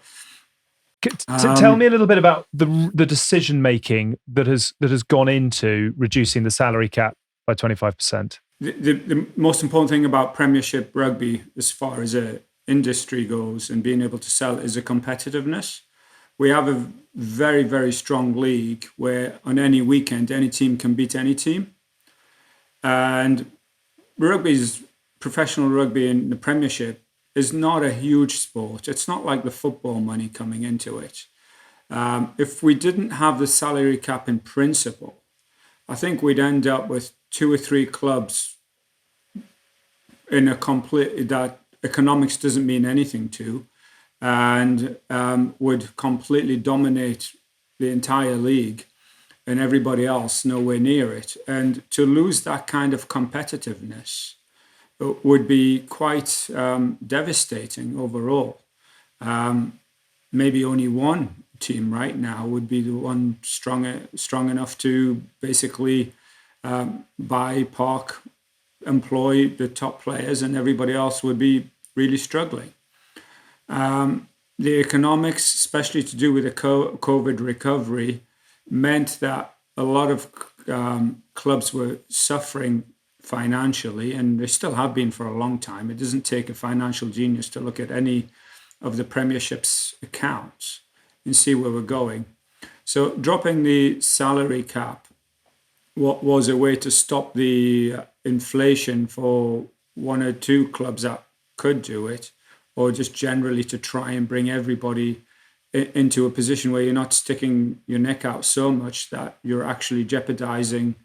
Tell me a little bit about the decision making that has gone into reducing the salary cap by 25%. The most important thing about Premiership rugby, as far as a industry goes and being able to sell, is a competitiveness. We have a very, very strong league where on any weekend, any team can beat any team. And professional rugby in the Premiership is not a huge sport. It's not like the football money coming into it. If we didn't have the salary cap in principle, I think we'd end up with 2 or 3 clubs in a complete that economics doesn't mean anything to, and would completely dominate the entire league, and everybody else nowhere near it. And to lose that kind of competitiveness would be quite devastating overall. Maybe only one team right now would be the one strong enough to basically buy, park, employ the top players, and everybody else would be really struggling. The economics, especially to do with the COVID recovery, meant that a lot of clubs were suffering financially, and they still have been for a long time. It doesn't take a financial genius to look at any of the Premiership's accounts and see where we're going. So dropping the salary cap was a way to stop the inflation for 1 or 2 clubs that could do it, or just generally to try and bring everybody into a position where you're not sticking your neck out so much that you're actually jeopardizing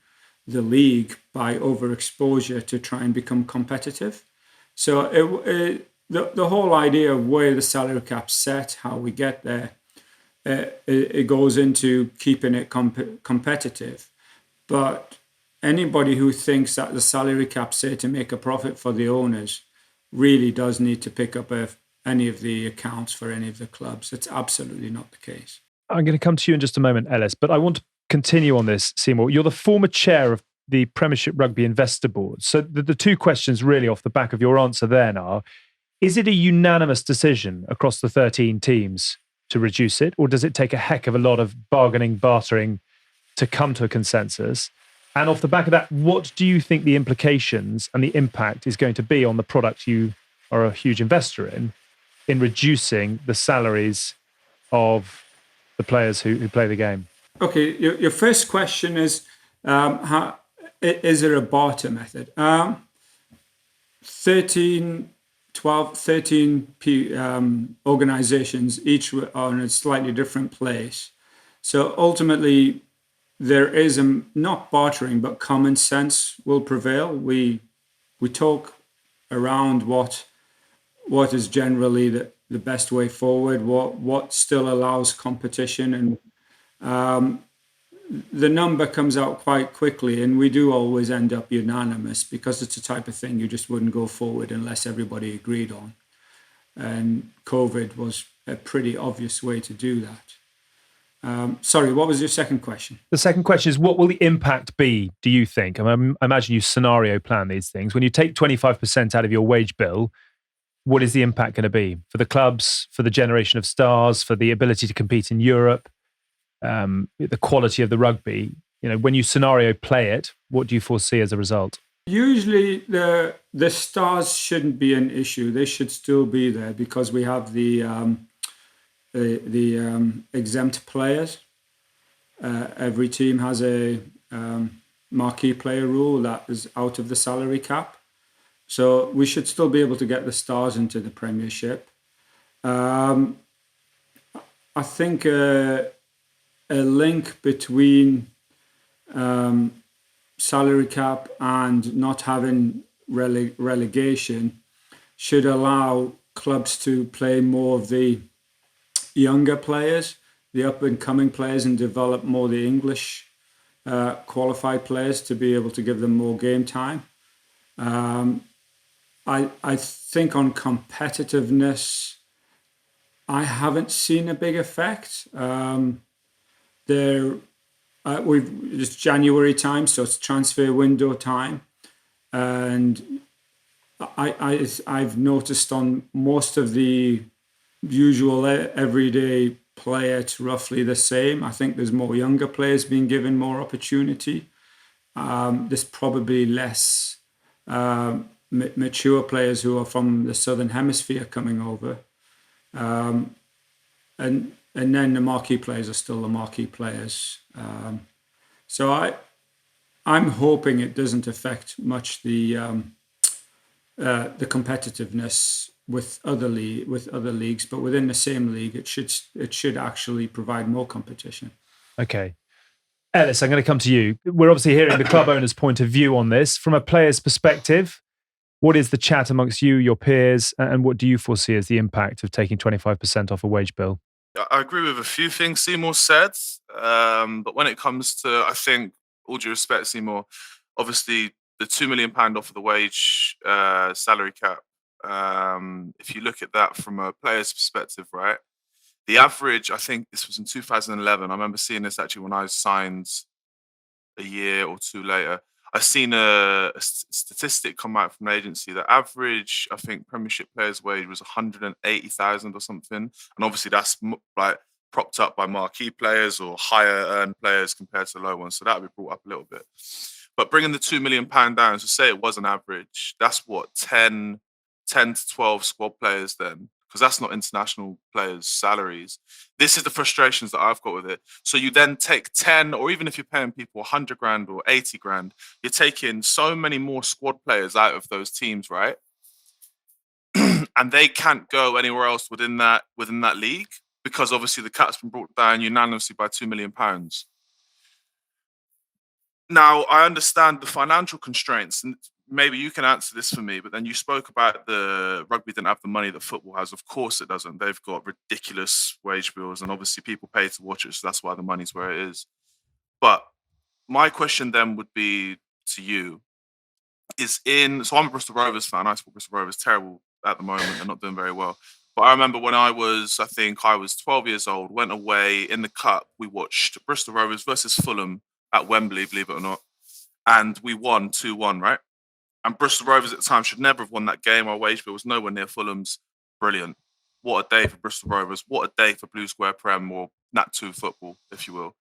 the league by overexposure to try and become competitive. So the whole idea of where the salary cap's set, how we get there, it goes into keeping it competitive. But anybody who thinks that the salary cap's there to make a profit for the owners really does need to pick up any of the accounts for any of the clubs. It's absolutely not the case. I'm going to come to you in just a moment, Ellis, but I want to continue on this, Semore. You're the former chair of the Premiership Rugby Investor Board. So the 2 questions really off the back of your answer then are, is it a unanimous decision across the 13 teams to reduce it, or does it take a heck of a lot of bargaining, bartering to come to a consensus? And off the back of that, what do you think the implications and the impact is going to be on the product you are a huge investor in reducing the salaries of the players who play the game? Okay, your first question is, is there a barter method? 13 organizations, each are in a slightly different place. So ultimately, there is not bartering, but common sense will prevail. We talk around what is generally the best way forward, what still allows competition, and the number comes out quite quickly, and we do always end up unanimous because it's the type of thing you just wouldn't go forward unless everybody agreed on. And COVID was a pretty obvious way to do that. Sorry, what was your second question? The second question is, what will the impact be, do you think? I imagine you scenario plan these things. When you take 25% out of your wage bill, what is the impact going to be for the clubs, for the generation of stars, for the ability to compete in Europe, the quality of the rugby? You know, when you scenario play it, what do you foresee as a result? Usually the stars shouldn't be an issue. They should still be there because we have the exempt players. Every team has a marquee player rule that is out of the salary cap. So we should still be able to get the stars into the Premiership. I think a link between salary cap and not having relegation should allow clubs to play more of the younger players, the up-and-coming players, and develop more the English qualified players to be able to give them more game time. I think on competitiveness, I haven't seen a big effect. It's January time, so it's transfer window time, and I've noticed on most of the usual everyday player, it's roughly the same. I think there's more younger players being given more opportunity. There's probably less mature players who are from the Southern Hemisphere coming over. And then the marquee players are still the marquee players. So I'm hoping it doesn't affect much the the competitiveness with other leagues, but within the same league, it should actually provide more competition. Okay. Ellis, I'm going to come to you. We're obviously hearing the club owner's point of view on this. From a player's perspective, what is the chat amongst you, your peers, and what do you foresee as the impact of taking 25% off a wage bill? I agree with a few things Seymour said, but when it comes to, I think, all due respect, Seymour, obviously the £2 million off of the wage salary cap, if you look at that from a player's perspective, right? The average, I think this was in 2011. I remember seeing this actually when I signed a year or two later. I seen a statistic come out from an agency. The average, I think, Premiership players' wage was 180,000 or something, and obviously that's like propped up by marquee players or higher earned players compared to low ones. So that would be brought up a little bit. But bringing the £2 million down, so say it was an average, that's what 10 to 12 squad players then. Because that's not international players' salaries. This is the frustrations that I've got with it. So you then take 10, or even if you're paying people 100 grand or 80 grand, you're taking so many more squad players out of those teams, right? And they can't go anywhere else within that league because obviously the cap's been brought down unanimously by £2 million. Now, I understand the financial constraints, and maybe you can answer this for me, but then you spoke about the rugby didn't have the money that football has. Of course it doesn't. They've got ridiculous wage bills and obviously people pay to watch it, so that's why the money's where it is. But my question then would be to you, so I'm a Bristol Rovers fan. I support Bristol Rovers, terrible at the moment. They're not doing very well. But I remember when I was 12 years old, went away in the cup. We watched Bristol Rovers versus Fulham at Wembley, believe it or not. And we won 2-1, right? And Bristol Rovers at the time should never have won that game. Our wage bill was nowhere near Fulham's. Brilliant. What a day for Bristol Rovers. What a day for Blue Square Prem or Nat 2 football, if you will.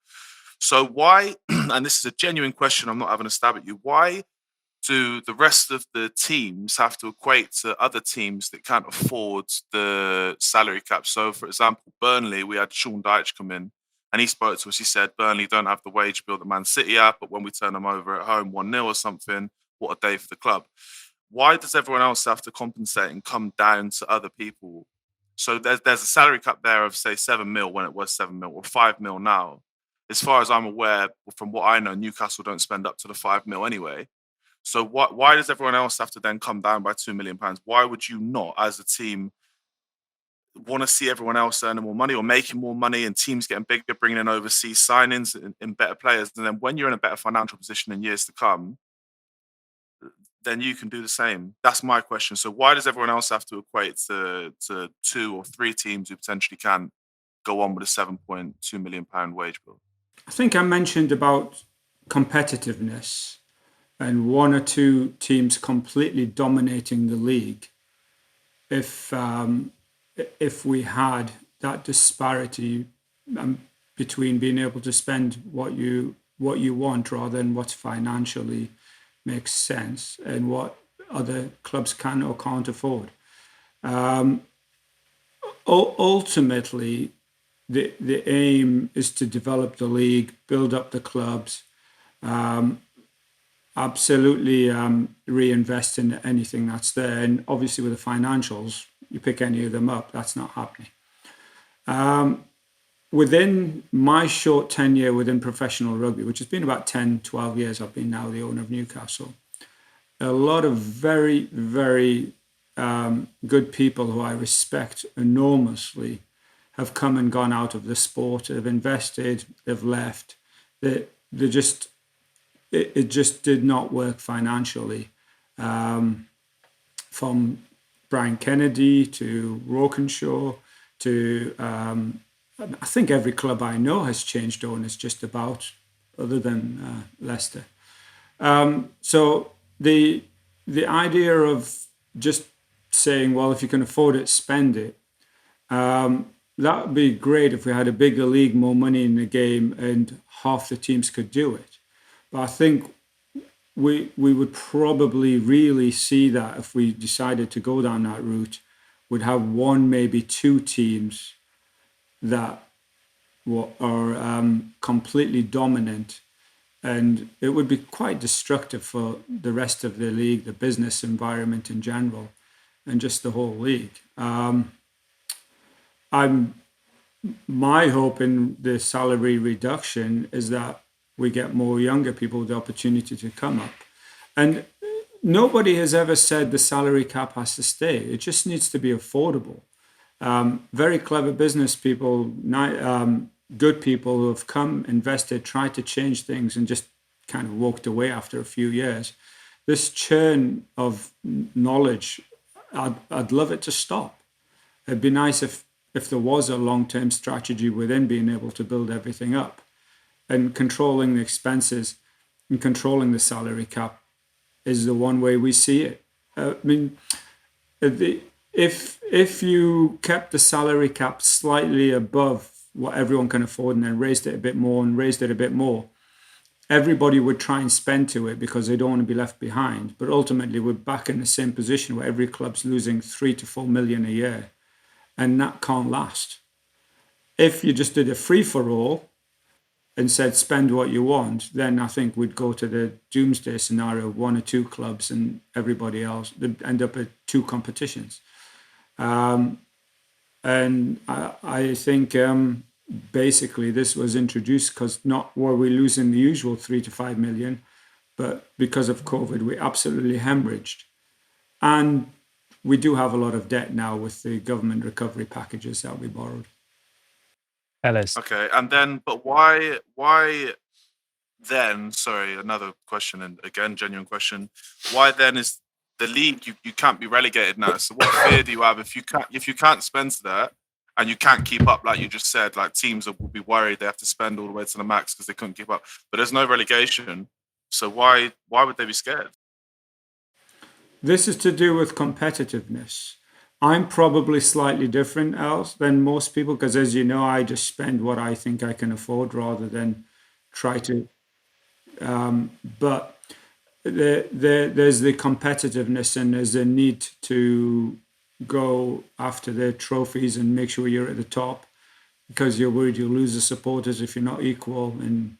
So why, and this is a genuine question, I'm not having a stab at you, why do the rest of the teams have to equate to other teams that can't afford the salary cap? So, for example, Burnley, we had Sean Dyche come in and he spoke to us. He said, Burnley don't have the wage bill that Man City have, but when we turn them over at home 1-0 or something, what a day for the club. Why does everyone else have to compensate and come down to other people? So there's a salary cap there of, say, 7 mil when it was 7 mil or 5 mil now. As far as I'm aware, from what I know, Newcastle don't spend up to the 5 mil anyway. So why does everyone else have to then come down by £2 million? Why would you not, as a team, want to see everyone else earning more money or making more money and teams getting bigger, bringing in overseas signings and better players? And then when you're in a better financial position in years to come, then you can do the same. That's my question. So why does everyone else have to equate to 2 or 3 teams who potentially can go on with a £7.2 million wage bill? I think I mentioned about competitiveness and 1 or 2 teams completely dominating the league. If we had that disparity between being able to spend what you want rather than what financially makes sense and what other clubs can or can't afford. Ultimately, the aim is to develop the league, build up the clubs, absolutely reinvest in anything that's there. And obviously with the financials, you pick any of them up, that's not happening. Within my short tenure within professional rugby, which has been about 10, 12 years, I've been now the owner of Newcastle, a lot of very, very good people who I respect enormously have come and gone out of the sport, have invested, they've left. It just did not work financially. From Brian Kennedy to Rokenshaw to I think every club I know has changed owners just about, other than Leicester. So the idea of just saying, well, if you can afford it, spend it. That would be great if we had a bigger league, more money in the game, and half the teams could do it. But I think we would probably really see that if we decided to go down that route, would have 1, maybe 2 teams that are completely dominant And it would be quite destructive for the rest of the league, the business environment in general, and just the whole league. My hope in the salary reduction is that we get more younger people the opportunity to come up. And nobody has ever said the salary cap has to stay. It just needs to be affordable. Very clever business people, good people who have come, invested, tried to change things and just kind of walked away after a few years. This churn of knowledge, I'd love it to stop. It'd be nice if there was a long-term strategy within being able to build everything up, and controlling the expenses and controlling the salary cap is the one way we see it. I mean, if you kept the salary cap slightly above what everyone can afford and then raised it a bit more and raised it a bit more, everybody would try and spend to it because they don't want to be left behind. But ultimately, we're back in the same position where every club's losing 3 to 4 million a year, and that can't last. If you just did a free-for-all and said spend what you want, then I think we'd go to the doomsday scenario, 1 or 2 clubs and everybody else. They'd end up at 2 competitions. And I think basically this was introduced because not were we losing the usual 3 to 5 million, but because of COVID, we absolutely hemorrhaged. And we do have a lot of debt now with the government recovery packages that we borrowed. Ellis. Okay, and then, but why then, sorry, another question, and again, genuine question, why then is the league, you can't be relegated now? So what fear do you have if you can't spend to that and you can't keep up, like you just said, like teams will be worried they have to spend all the way to the max because they couldn't keep up, but there's no relegation, so why would they be scared? This is to do with competitiveness. I'm probably slightly different else than most people because, as you know, I just spend what I think I can afford rather than try to. But there's the competitiveness and there's a need to go after the trophies and make sure you're at the top because you're worried you'll lose the supporters if you're not equal. And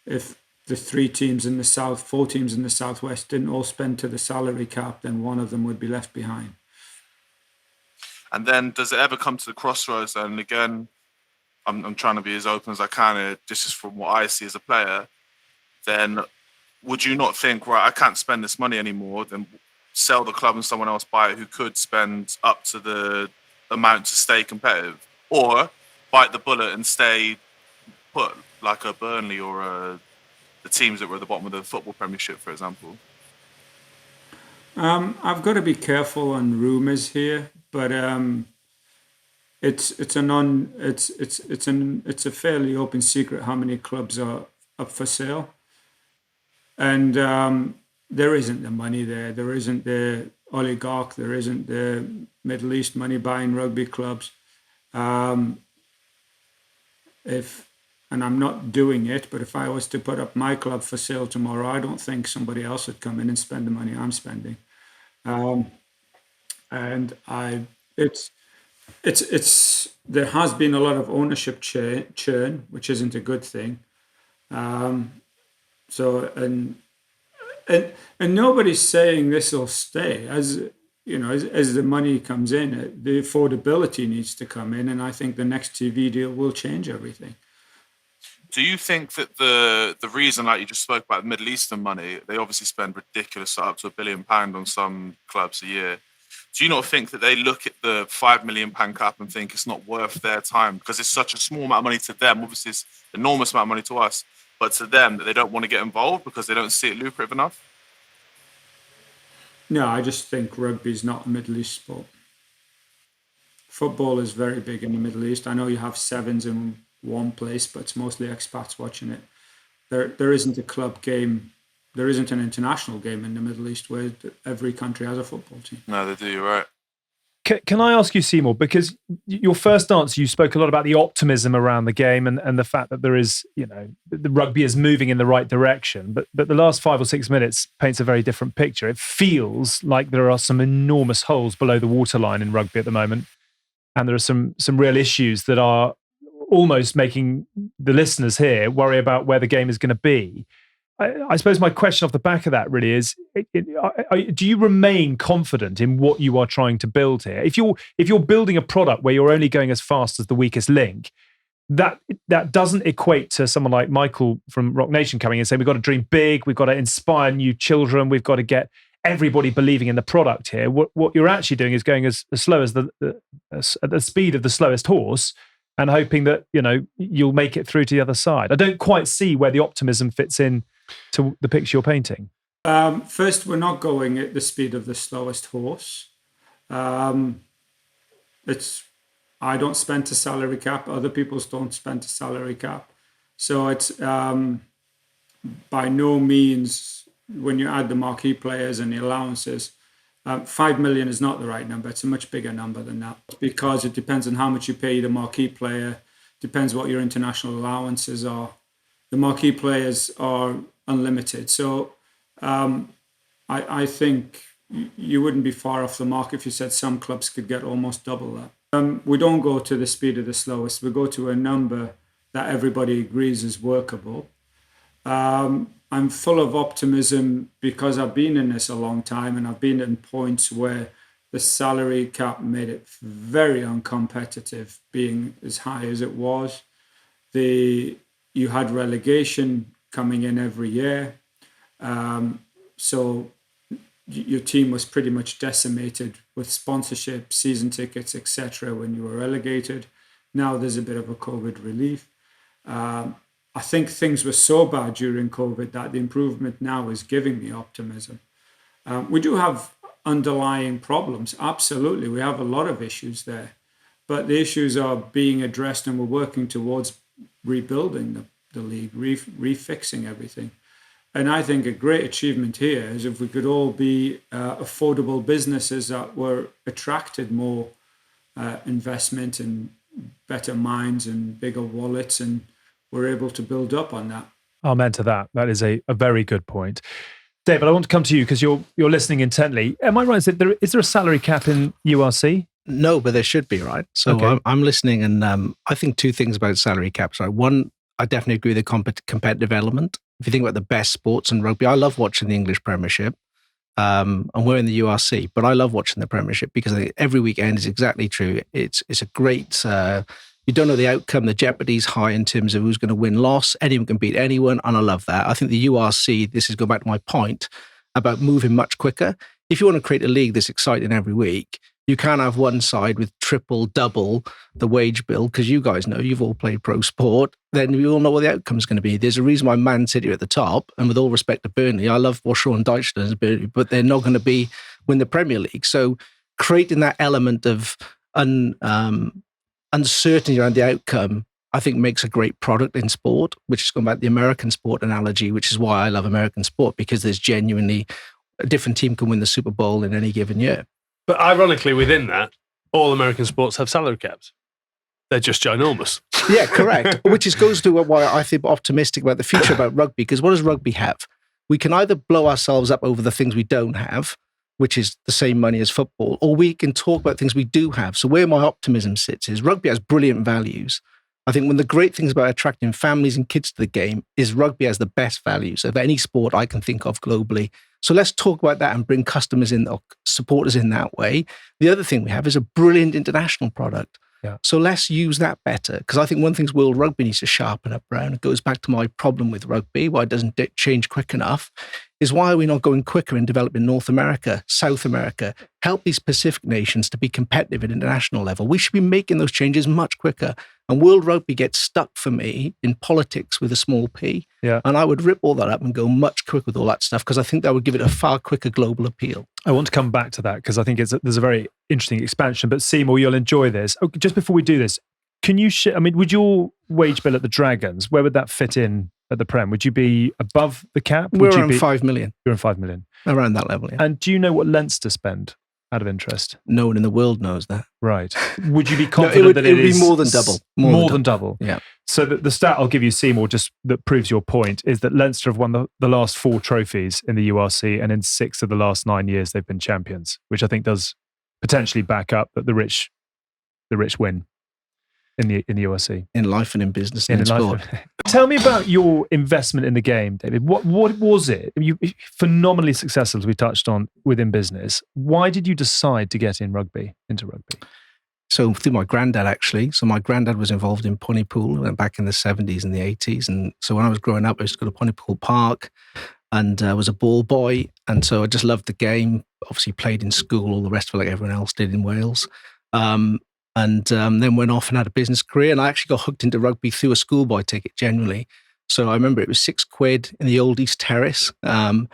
if the 3 teams in the south, 4 teams in the southwest didn't all spend to the salary cap, then one of them would be left behind. And then does it ever come to the crossroads? And again, I'm trying to be as open as I can. This is from what I see as a player. Then would you not think, right, I can't spend this money anymore, then sell the club and someone else buy it who could spend up to the amount to stay competitive? Or bite the bullet and stay put, like a Burnley or the teams that were at the bottom of the football Premiership, for example? I've got to be careful on rumours here, but it's a fairly open secret how many clubs are up for sale, and there isn't the money there. There isn't the oligarch. There isn't the Middle East money buying rugby clubs. And I'm not doing it, but if I was to put up my club for sale tomorrow, I don't think somebody else would come in and spend the money I'm spending. There has been a lot of ownership churn, which isn't a good thing. And nobody's saying this will stay. As you know, as the money comes in, the affordability needs to come in, and I think the next TV deal will change everything. Do you think that the reason, like you just spoke about, Middle Eastern money, they obviously spend ridiculous, up to £1 billion on some clubs a year. Do you not think that they look at the £5 million cap and think it's not worth their time because it's such a small amount of money to them? Obviously, it's an enormous amount of money to us, but to them, that they don't want to get involved because they don't see it lucrative enough? No, I just think rugby is not a Middle East sport. Football is very big in the Middle East. I know you have sevens in one place, but it's mostly expats watching it. There isn't a club game. There isn't an international game in the Middle East where every country has a football team. No, they do. You're right. Can I ask you, Semore, because your first answer, you spoke a lot about the optimism around the game and the fact that there is, the rugby is moving in the right direction. But the last 5 or 6 minutes paints a very different picture. It feels like there are some enormous holes below the waterline in rugby at the moment. And there are some real issues that are almost making the listeners here worry about where the game is going to be. I suppose my question off the back of that really is: do you remain confident in what you are trying to build here? If you're building a product where you're only going as fast as the weakest link, that doesn't equate to someone like Michael from Roc Nation coming in and saying we've got to dream big, we've got to inspire new children, we've got to get everybody believing in the product here. What you're actually doing is going as slow as at the speed of the slowest horse, and hoping that you'll make it through to the other side. I don't quite see where the optimism fits in to the picture you're painting. First, we're not going at the speed of the slowest horse. I don't spend a salary cap. Other people don't spend a salary cap. So it's by no means, when you add the marquee players and the allowances, 5 million is not the right number. It's a much bigger number than that, because it depends on how much you pay the marquee player, depends what your international allowances are. The marquee players are unlimited. So I think you wouldn't be far off the mark if you said some clubs could get almost double that. We don't go to the speed of the slowest. We go to a number that everybody agrees is workable. I'm full of optimism because I've been in this a long time, and I've been in points where the salary cap made it very uncompetitive being as high as it was. You had relegation coming in every year. So your team was pretty much decimated with sponsorship, season tickets, etc. when you were relegated. Now there's a bit of a COVID relief. I think things were so bad during COVID that the improvement now is giving me optimism. We do have underlying problems. Absolutely. We have a lot of issues there, but the issues are being addressed, and we're working towards rebuilding the league, refixing everything. And I think a great achievement here is if we could all be affordable businesses that were attracted more investment and better minds and bigger wallets, and we're able to build up on that. Amen to that. That is a very good point. David, I want to come to you because you're listening intently. Am I right? Is there a salary cap in URC? No, but there should be, right? So Okay. I'm listening, and I think two things about salary caps. Right? One, I definitely agree with the competitive element. If you think about the best sports in rugby, I love watching the English Premiership, and we're in the URC, but I love watching the Premiership because I think every weekend is exactly true. It's a great. You don't know the outcome. The jeopardy's high in terms of who's going to win-loss. Anyone can beat anyone, and I love that. I think the URC, this is going back to my point about moving much quicker. If you want to create a league that's exciting every week, you can't have one side with triple, double the wage bill, because you guys know, you've all played pro sport, then we all know what the outcome's going to be. There's a reason why Man City are at the top, and with all respect to Burnley, I love Sean Dyche as Burnley, but they're not going to win the Premier League. So creating that element of uncertainty around the outcome, I think makes a great product in sport, which is going back to the American sport analogy, which is why I love American sport, because there's genuinely a different team can win the Super Bowl in any given year. But ironically, within that, all American sports have salary caps. They're just ginormous. Yeah, correct. Which goes to why I think optimistic about the future about rugby, because what does rugby have? We can either blow ourselves up over the things we don't have, which is the same money as football, or we can talk about things we do have. So where my optimism sits is rugby has brilliant values. I think one of the great things about attracting families and kids to the game is rugby has the best values of any sport I can think of globally. So let's talk about that and bring customers in, or supporters in that way. The other thing we have is a brilliant international product. Yeah. So let's use that better, because I think one thing World Rugby needs to sharpen up around, it goes back to my problem with rugby, why it doesn't change quick enough, is why are we not going quicker in developing North America, South America, help these Pacific nations to be competitive at international level? We should be making those changes much quicker. And World Rugby gets stuck for me in politics with a small p. Yeah. And I would rip all that up and go much quicker with all that stuff, because I think that would give it a far quicker global appeal. I want to come back to that because I think there's a very interesting expansion. But Semore, you'll enjoy this. Oh, just before we do this, can you would your wage bill at the Dragons, where would that fit in at the Prem? Would you be above the cap? We're around 5 million. You're on 5 million. Around that level, yeah. And do you know what Leinster spend out of interest? No one in the world knows that. Right. Would you be confident that it would be more than double? More than double. Yeah. So the stat I'll give you, Semore, just that proves your point, is that Leinster have won the last 4 trophies in the URC, and in 6 of the last 9 years they've been champions, which I think does potentially back up that the rich win in the URC. In life and in business and in sport. Tell me about your investment in the game, David. What was it? You phenomenally successful, as we touched on, within business. Why did you decide to get into rugby? So through my granddad, actually. So my granddad was involved in Pontypool back in the 70s and the 80s. And so when I was growing up, I used to go to Pontypool Park and I was a ball boy. And so I just loved the game. Obviously played in school, all the rest of it like everyone else did in Wales. And then went off and had a business career. And I actually got hooked into rugby through a schoolboy ticket generally. So I remember it was £6 in the old East Terrace. And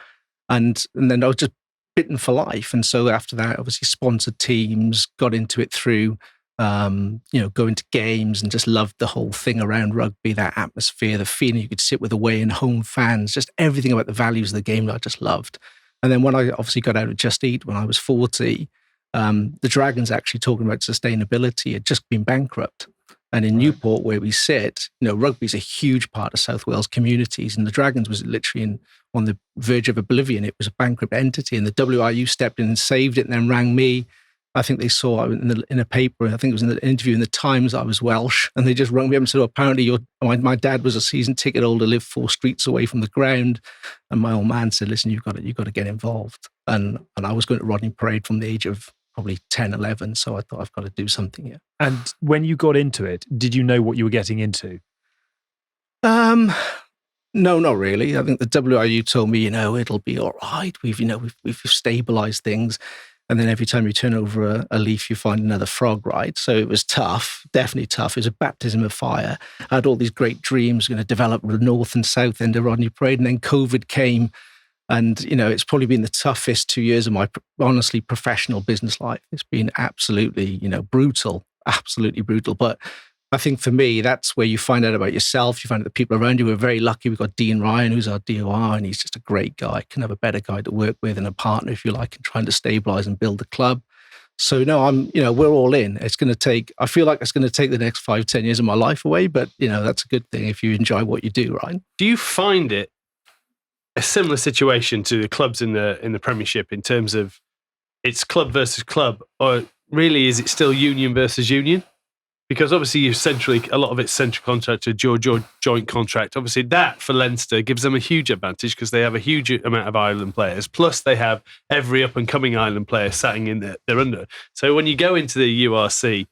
then I was just bitten for life. And so after that, obviously sponsored teams, got into it through, going to games and just loved the whole thing around rugby, that atmosphere, the feeling you could sit with away and home fans, just everything about the values of the game that I just loved. And then when I obviously got out of Just Eat when I was 40, the Dragons actually talking about sustainability had just been bankrupt. And in Newport, where we sit, rugby is a huge part of South Wales communities. And the Dragons was literally on the verge of oblivion. It was a bankrupt entity. And the WRU stepped in and saved it and then rang me. I think they saw in a paper, I think it was in an interview in the Times, I was Welsh. And they just rang me up and said, apparently my dad was a season ticket holder, lived 4 streets away from the ground. And my old man said, listen, you've got to get involved. And I was going to Rodney Parade from the age of probably 10, 11. So I thought I've got to do something here. And when you got into it, did you know what you were getting into? No, not really. I think the WRU told me, it'll be all right. We've stabilized things. And then every time you turn over a leaf, you find another frog, right? So it was tough, definitely tough. It was a baptism of fire. I had all these great dreams, going to develop the north and south end of Rodney Parade. And then COVID came. And, it's probably been the toughest 2 years of my, honestly, professional business life. It's been absolutely, brutal, absolutely brutal. But I think for me, that's where you find out about yourself. You find out the people around you. We're very lucky. We've got Dean Ryan, who's our DOR, and he's just a great guy. Couldn't have a better guy to work with and a partner, if you like, in trying to stabilize and build the club. So no, we're all in. I feel like it's going to take the next 5-10 years of my life away, but that's a good thing if you enjoy what you do, right? Do you find it a similar situation to the clubs in the Premiership in terms of it's club versus club, or really is it still union versus union? Because obviously a lot of it's central contracted, your joint contract. Obviously that for Leinster gives them a huge advantage because they have a huge amount of Ireland players, plus they have every up and coming Ireland player sitting in their under. So when you go into the URC,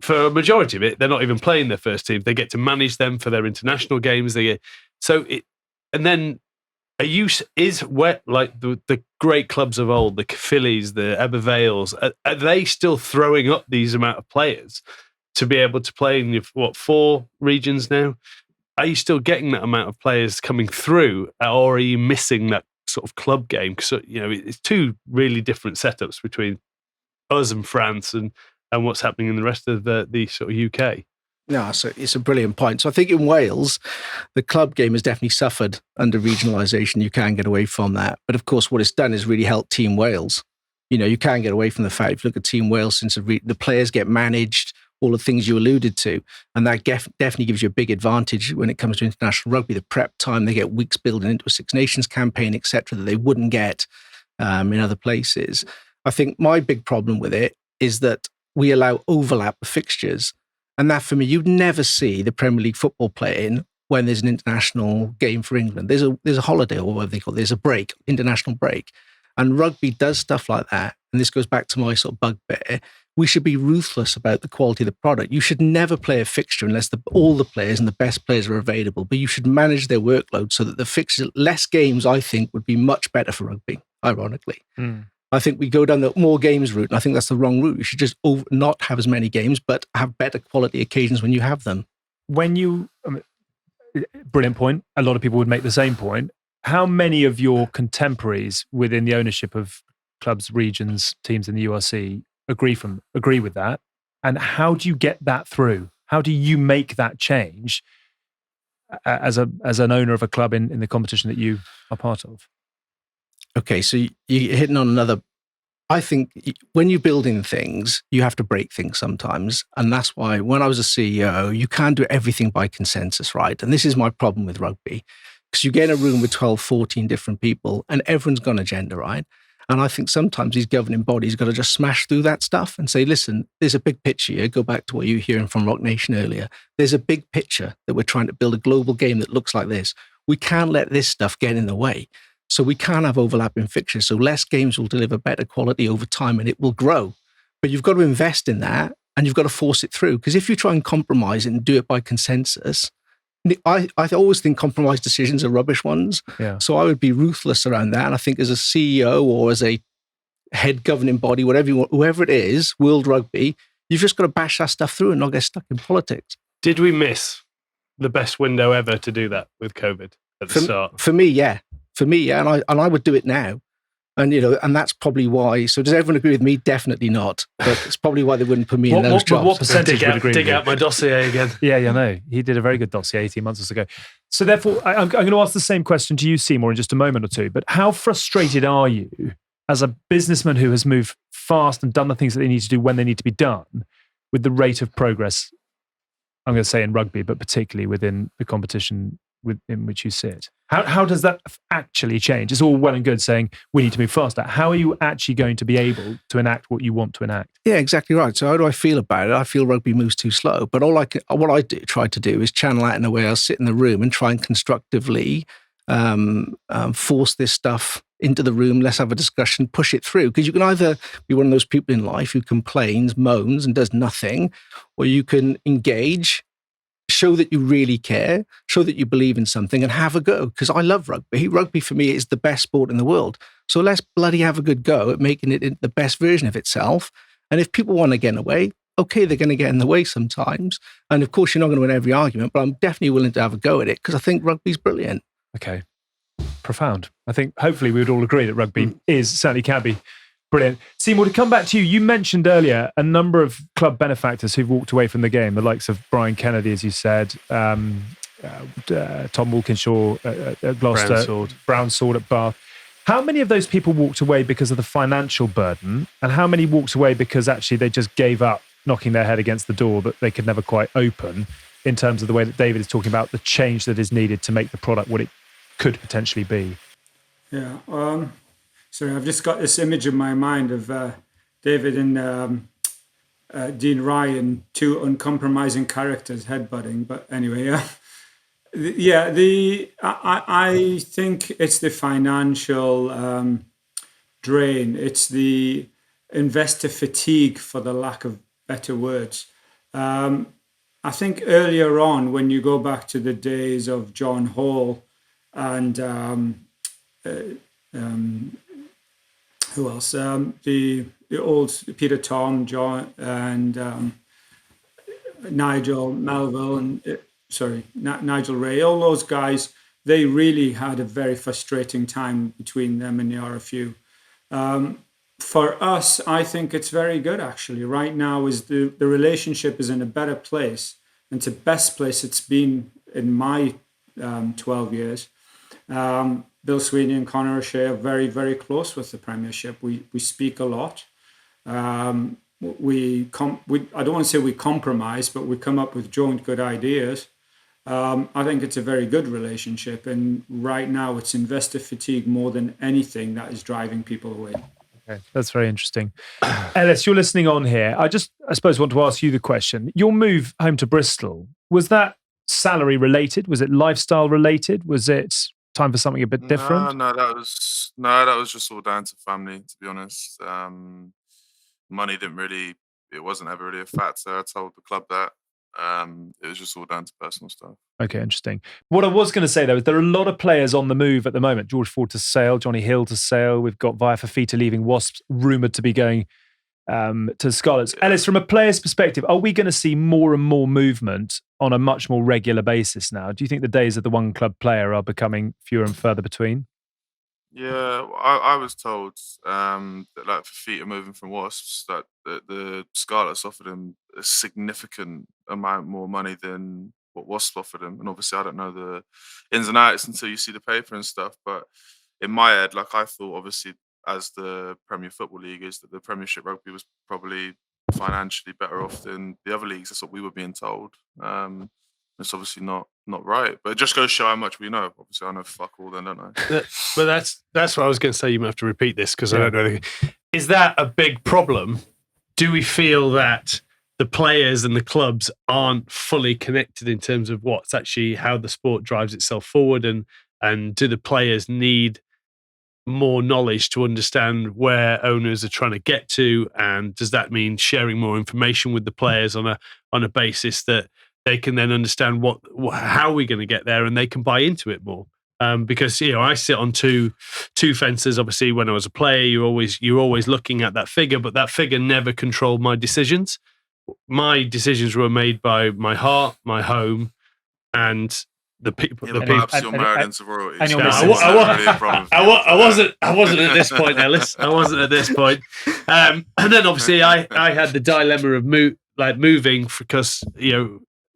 for a majority of it, they're not even playing their first team. They get to manage them for their international games. And then the great clubs of old, the Phillies, the Ebervales, are they still throwing up these amount of players to be able to play in 4 regions now? Are you still getting that amount of players coming through, or are you missing that sort of club game? Because it's 2 really different setups between us and France and what's happening in the rest of the sort of UK. No, so it's a brilliant point. So I think in Wales, the club game has definitely suffered under regionalisation. You can get away from that. But of course, what it's done is really helped Team Wales. You can get away from the fact, if you look at Team Wales, since the players get managed, all the things you alluded to. And that definitely gives you a big advantage when it comes to international rugby. The prep time, they get weeks building into a Six Nations campaign, etc., that they wouldn't get in other places. I think my big problem with it is that we allow overlap of fixtures. And that, for me, you'd never see the Premier League football playing when there's an international game for England. There's a holiday, or whatever they call it. There's a break, international break. And rugby does stuff like that. And this goes back to my sort of bugbear. We should be ruthless about the quality of the product. You should never play a fixture unless all the players and the best players are available. But you should manage their workload so that the fixtures, less games, I think, would be much better for rugby, ironically. I think we go down the more games route, and I think that's the wrong route. You should just not have as many games, but have better quality occasions when you have them. Brilliant point. A lot of people would make the same point. How many of your contemporaries within the ownership of clubs, regions, teams in the URC agree with that? And how do you get that through? How do you make that change as an owner of a club in the competition that you are part of? Okay, so you're hitting on another. I think when you're building things, you have to break things sometimes. And that's why when I was a CEO, you can't do everything by consensus, right? And this is my problem with rugby. Because you get in a room with 12, 14 different people and everyone's got an agenda, right? And I think sometimes these governing bodies got to just smash through that stuff and say, listen, there's a big picture here. Go back to what you were hearing from Roc Nation earlier. There's a big picture that we're trying to build a global game that looks like this. We can't let this stuff get in the way. So we can't have overlapping fixtures. So less games will deliver better quality over time and it will grow. But you've got to invest in that and you've got to force it through. Because if you try and compromise it and do it by consensus, I always think compromise decisions are rubbish ones. Yeah. So I would be ruthless around that. And I think as a CEO or as a head governing body, whatever you want, whoever it is, World Rugby, you've just got to bash that stuff through and not get stuck in politics. Did we miss the best window ever to do that with COVID at the start? For me, yeah. And I would do it now. And, and that's probably why. So does everyone agree with me? Definitely not. But it's probably why they wouldn't put me in those jobs. What percentage would agree with dig you? out my dossier again. Yeah, no. He did a very good dossier 18 months ago. So therefore, I'm going to ask the same question to you, Semore, in just a moment or two. But how frustrated are you as a businessman who has moved fast and done the things that they need to do when they need to be done with the rate of progress, I'm going to say in rugby, but particularly within the competition in which you sit? How does that actually change? It's all well and good saying we need to move faster. How are you actually going to be able to enact what you want to enact? Yeah, exactly right. So how do I feel about it? I feel rugby moves too slow. But what I try to do is channel that in a way. I'll sit in the room and try and constructively force this stuff into the room. Let's have a discussion, push it through. Because you can either be one of those people in life who complains, moans, and does nothing, or you can engage, show that you really care, show that you believe in something and have a go. Because I love rugby. Rugby for me is the best sport in the world. So let's bloody have a good go at making it the best version of itself. And if people want to get in the way, okay, they're going to get in the way sometimes. And of course, you're not going to win every argument, but I'm definitely willing to have a go at it because I think rugby's brilliant. Okay. Profound. I think hopefully we would all agree that rugby certainly can be brilliant. Semore, to come back to you, you mentioned earlier a number of club benefactors who've walked away from the game, the likes of Brian Kennedy, as you said, Tom Walkinshaw at Gloucester, Brown Sword at Bath. How many of those people walked away because of the financial burden, and how many walked away because actually they just gave up knocking their head against the door that they could never quite open, in terms of the way that David is talking about the change that is needed to make the product what it could potentially be? Yeah. Sorry, I've just got this image in my mind of David and Dean Ryan, two uncompromising characters headbutting. But anyway, I think it's the financial drain. It's the investor fatigue, for the lack of better words. I think earlier on, when you go back to the days of John Hall and who else? The old Peter Tom, John, and Nigel Melville, and Nigel Ray. All those guys, they really had a very frustrating time between them and the RFU. For us, I think it's very good actually. Right now, is the relationship is in a better place, and it's the best place it's been in my 12 years. Bill Sweeney and Conor O'Shea are very, very close with the Premiership. We speak a lot. I don't want to say we compromise, but we come up with joint good ideas. I think it's a very good relationship, and right now it's investor fatigue more than anything that is driving people away. Okay, that's very interesting. Ellis, you're listening on here. I suppose want to ask you the question. Your move home to Bristol, was that salary related? Was it lifestyle related? Was it time for something a bit different? No, that was just all down to family, to be honest. Money it wasn't ever really a factor. I told the club that. It was just all down to personal stuff. Okay, interesting. What I was going to say, though, is there are a lot of players on the move at the moment. George Ford to Sale, Johnny Hill to Sale. We've got Via Fafita leaving Wasps, rumoured to be going to Scarlets. Ellis, from a player's perspective, are we going to see more and more movement on a much more regular basis now? Do you think the days of the one club player are becoming fewer and further between? Yeah, I was told that like Fafita moving from Wasps, that the Scarlets offered him a significant amount more money than what Wasps offered him. And obviously I don't know the ins and outs until you see the paper and stuff. But in my head, like I thought, obviously, as the Premier Football League is, that the Premiership Rugby was probably financially better off than the other leagues. That's what we were being told. It's obviously not right. But it just goes to show how much we know. Obviously, I know fuck all then, don't I? But that's what I was going to say. You might have to repeat this because I don't know anything. Is that a big problem? Do we feel that the players and the clubs aren't fully connected in terms of what's actually how the sport drives itself forward, and do the players need more knowledge to understand where owners are trying to get to, and does that mean sharing more information with the players on a basis that they can then understand how we're going to get there, and they can buy into it more? Because I sit on two fences. Obviously, when I was a player, you're always looking at that figure, but that figure never controlled my decisions. My decisions were made by my heart, my home, and the people. Perhaps you're married into royalty. And you're I wasn't at this point, Ellis. I wasn't at this point. And then obviously I had the dilemma of moving because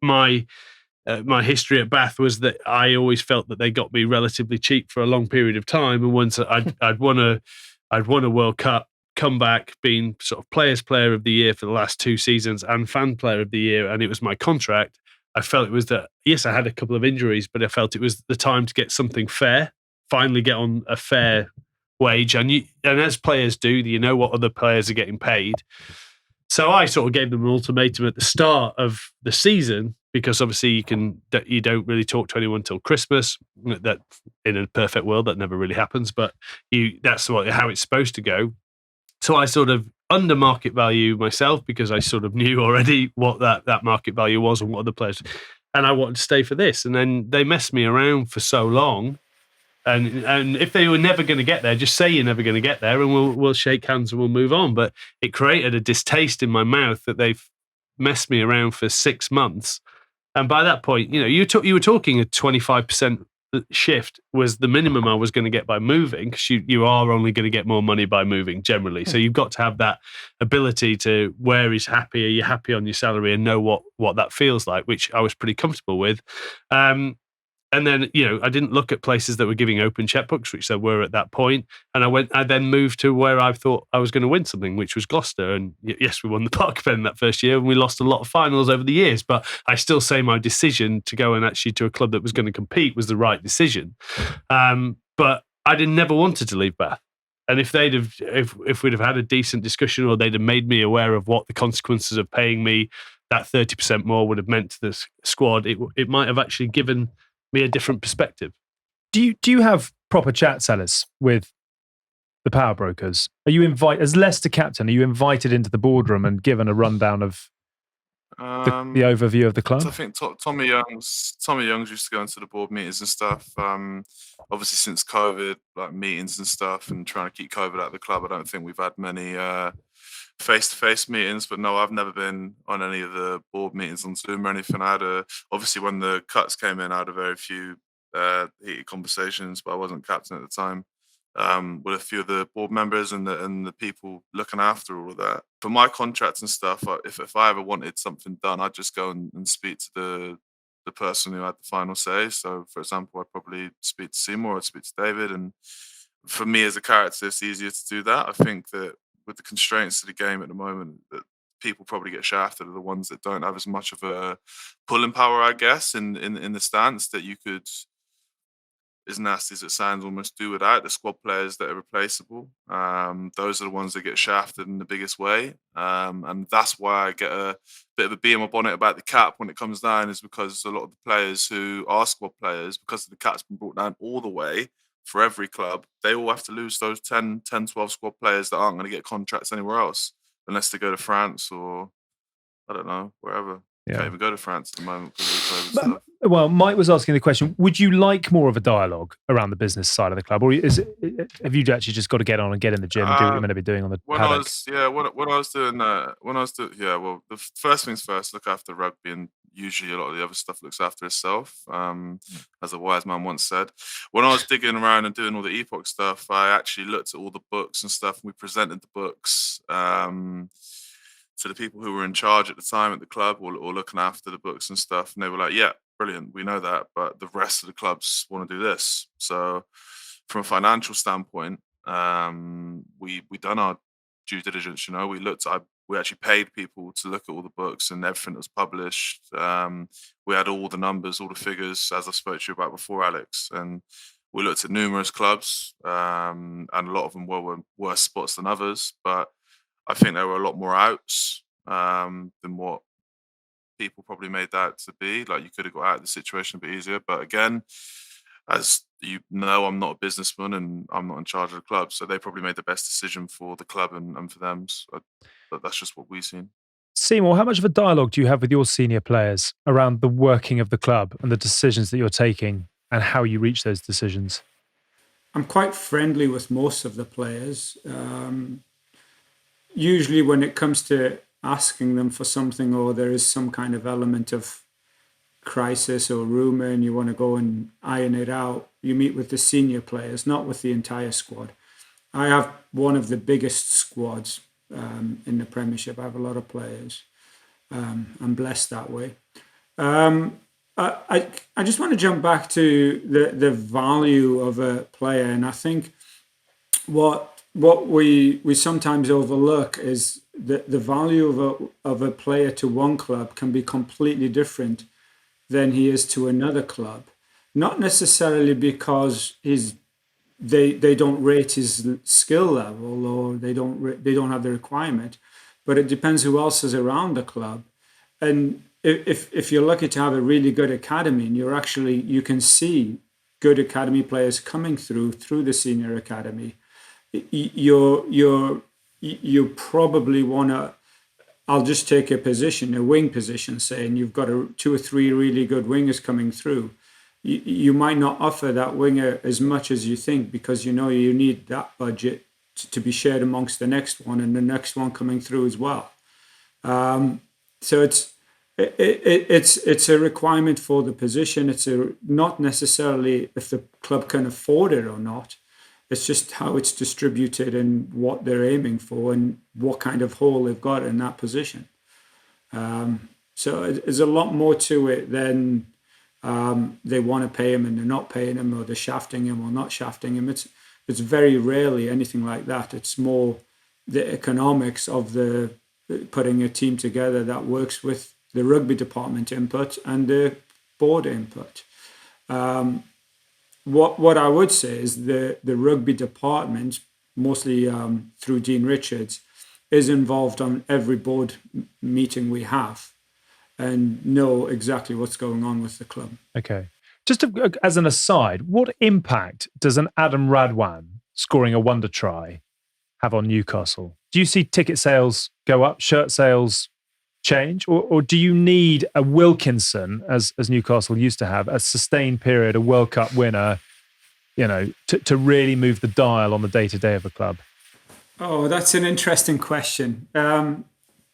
my history at Bath was that I always felt that they got me relatively cheap for a long period of time, and once I'd won a World Cup, come back, being sort of player of the year for the last 2 seasons and fan player of the year, and it was my contract. I felt it was that, yes, I had a couple of injuries, but I felt it was the time to get something fair, finally get on a fair wage. And as players do, you know what other players are getting paid. So I sort of gave them an ultimatum at the start of the season, because obviously you don't really talk to anyone till Christmas. That in a perfect world, that never really happens, but that's how it's supposed to go. So I sort of under market value myself, because I sort of knew already what that market value was and what other players, and I wanted to stay for this. And then they messed me around for so long. And if they were never going to get there, just say you're never going to get there, and we'll shake hands and we'll move on. But it created a distaste in my mouth that they've messed me around for 6 months. And by that point, you were talking a 25% shift was the minimum I was going to get by moving, because you are only going to get more money by moving generally. So you've got to have that ability to, where is happy? Are you happy on your salary, and know what that feels like, which I was pretty comfortable with. And then, I didn't look at places that were giving open checkbooks, which there were at that point. And I then moved to where I thought I was going to win something, which was Gloucester. And yes, we won the Park Pen that first year, and we lost a lot of finals over the years. But I still say my decision to go and actually to a club that was going to compete was the right decision. But I never wanted to leave Bath. And if we'd have had a decent discussion, or they'd have made me aware of what the consequences of paying me that 30% more would have meant to the squad, it might have actually given me a different perspective. Do you have proper chats, Ellis, with the power brokers? Are you invited as Leicester captain? Are you invited into the boardroom and given a rundown of the overview of the club? So I think Tommy Youngs used to go into the board meetings and stuff. Obviously, since COVID, like meetings and stuff, and trying to keep COVID out of the club, I don't think we've had many face-to-face meetings. But no, I've never been on any of the board meetings on Zoom or anything. Obviously, when the cuts came in, I had a very few heated conversations, but I wasn't captain at the time, with a few of the board members and the people looking after all of that. For my contracts and stuff, if I ever wanted something done, I'd just go and speak to the person who had the final say. So, for example, I'd probably speak to Semore, I'd speak to David. And for me as a character, it's easier to do that. I think that with the constraints of the game at the moment, that people probably get shafted are the ones that don't have as much of a pulling power, I guess, in the stance, that you could, as nasty as it sounds, almost do without the squad players that are replaceable. Those are the ones that get shafted in the biggest way. And that's why I get a bit of a bee in my bonnet about the cap when it comes down, is because a lot of the players who are squad players, because the cap's been brought down all the way for every club, they all have to lose those 10, 12 squad players that aren't going to get contracts anywhere else, unless they go to France or, I don't know, wherever. Yeah. Can't even go to France at the moment because of the COVID stuff. Well, Mike was asking the question, would you like more of a dialogue around the business side of the club? Or have you actually just got to get on and get in the gym and do what you're meant to be doing on the paddock? Well, the first things first, look after rugby, and usually a lot of the other stuff looks after itself, as a wise man once said. When I was digging around and doing all the Epoch stuff, I actually looked at all the books and stuff, and we presented the books to the people who were in charge at the time at the club, or looking after the books and stuff. And they were like, yeah, brilliant, we know that, but the rest of the clubs want to do this. So from a financial standpoint, we done our due diligence. We we actually paid people to look at all the books and everything that was published. We had all the numbers, all the figures, as I spoke to you about before, Alex. And we looked at numerous clubs, and a lot of them were worse spots than others. But I think there were a lot more outs than what people probably made that to be. Like, you could have got out of the situation a bit easier. But again, as you know, I'm not a businessman and I'm not in charge of the club. So they probably made the best decision for the club and for them. So that's just what we've seen. Semore, how much of a dialogue do you have with your senior players around the working of the club and the decisions that you're taking and how you reach those decisions? I'm quite friendly with most of the players. Usually when it comes to asking them for something, or there is some kind of element of crisis or rumour and you want to go and iron it out, you meet with the senior players, not with the entire squad. I have one of the biggest squads in the Premiership. I have a lot of players. I'm blessed that way. I just want to jump back to the value of a player, and I think what we sometimes overlook is the value of a player to one club can be completely different than he is to another club. Not necessarily because they don't rate his skill level or they don't have the requirement, but it depends who else is around the club. And if you're lucky to have a really good academy, and you can see good academy players coming through the senior academy, you probably want to. I'll just take a wing position, saying you've got 2 or 3 really good wingers coming through. You might not offer that winger as much as you think, because you need that budget to be shared amongst the next one and the next one coming through as well. So it's a requirement for the position. It's not necessarily if the club can afford it or not. It's just how it's distributed and what they're aiming for and what kind of hole they've got in that position. So there's a lot more to it than they want to pay him and they're not paying him, or they're shafting him or not shafting him. It's very rarely anything like that. It's more the economics of the putting a team together that works with the rugby department input and the board input. What I would say is the rugby department, mostly through Dean Richards, is involved on every board meeting we have and know exactly what's going on with the club. Okay. Just as an aside, what impact does an Adam Radwan scoring a wonder try have on Newcastle? Do you see ticket sales go up, shirt sales change, or do you need a Wilkinson, as Newcastle used to have, a sustained period, a World Cup winner, to really move the dial on the day-to-day of the club? Oh, that's an interesting question.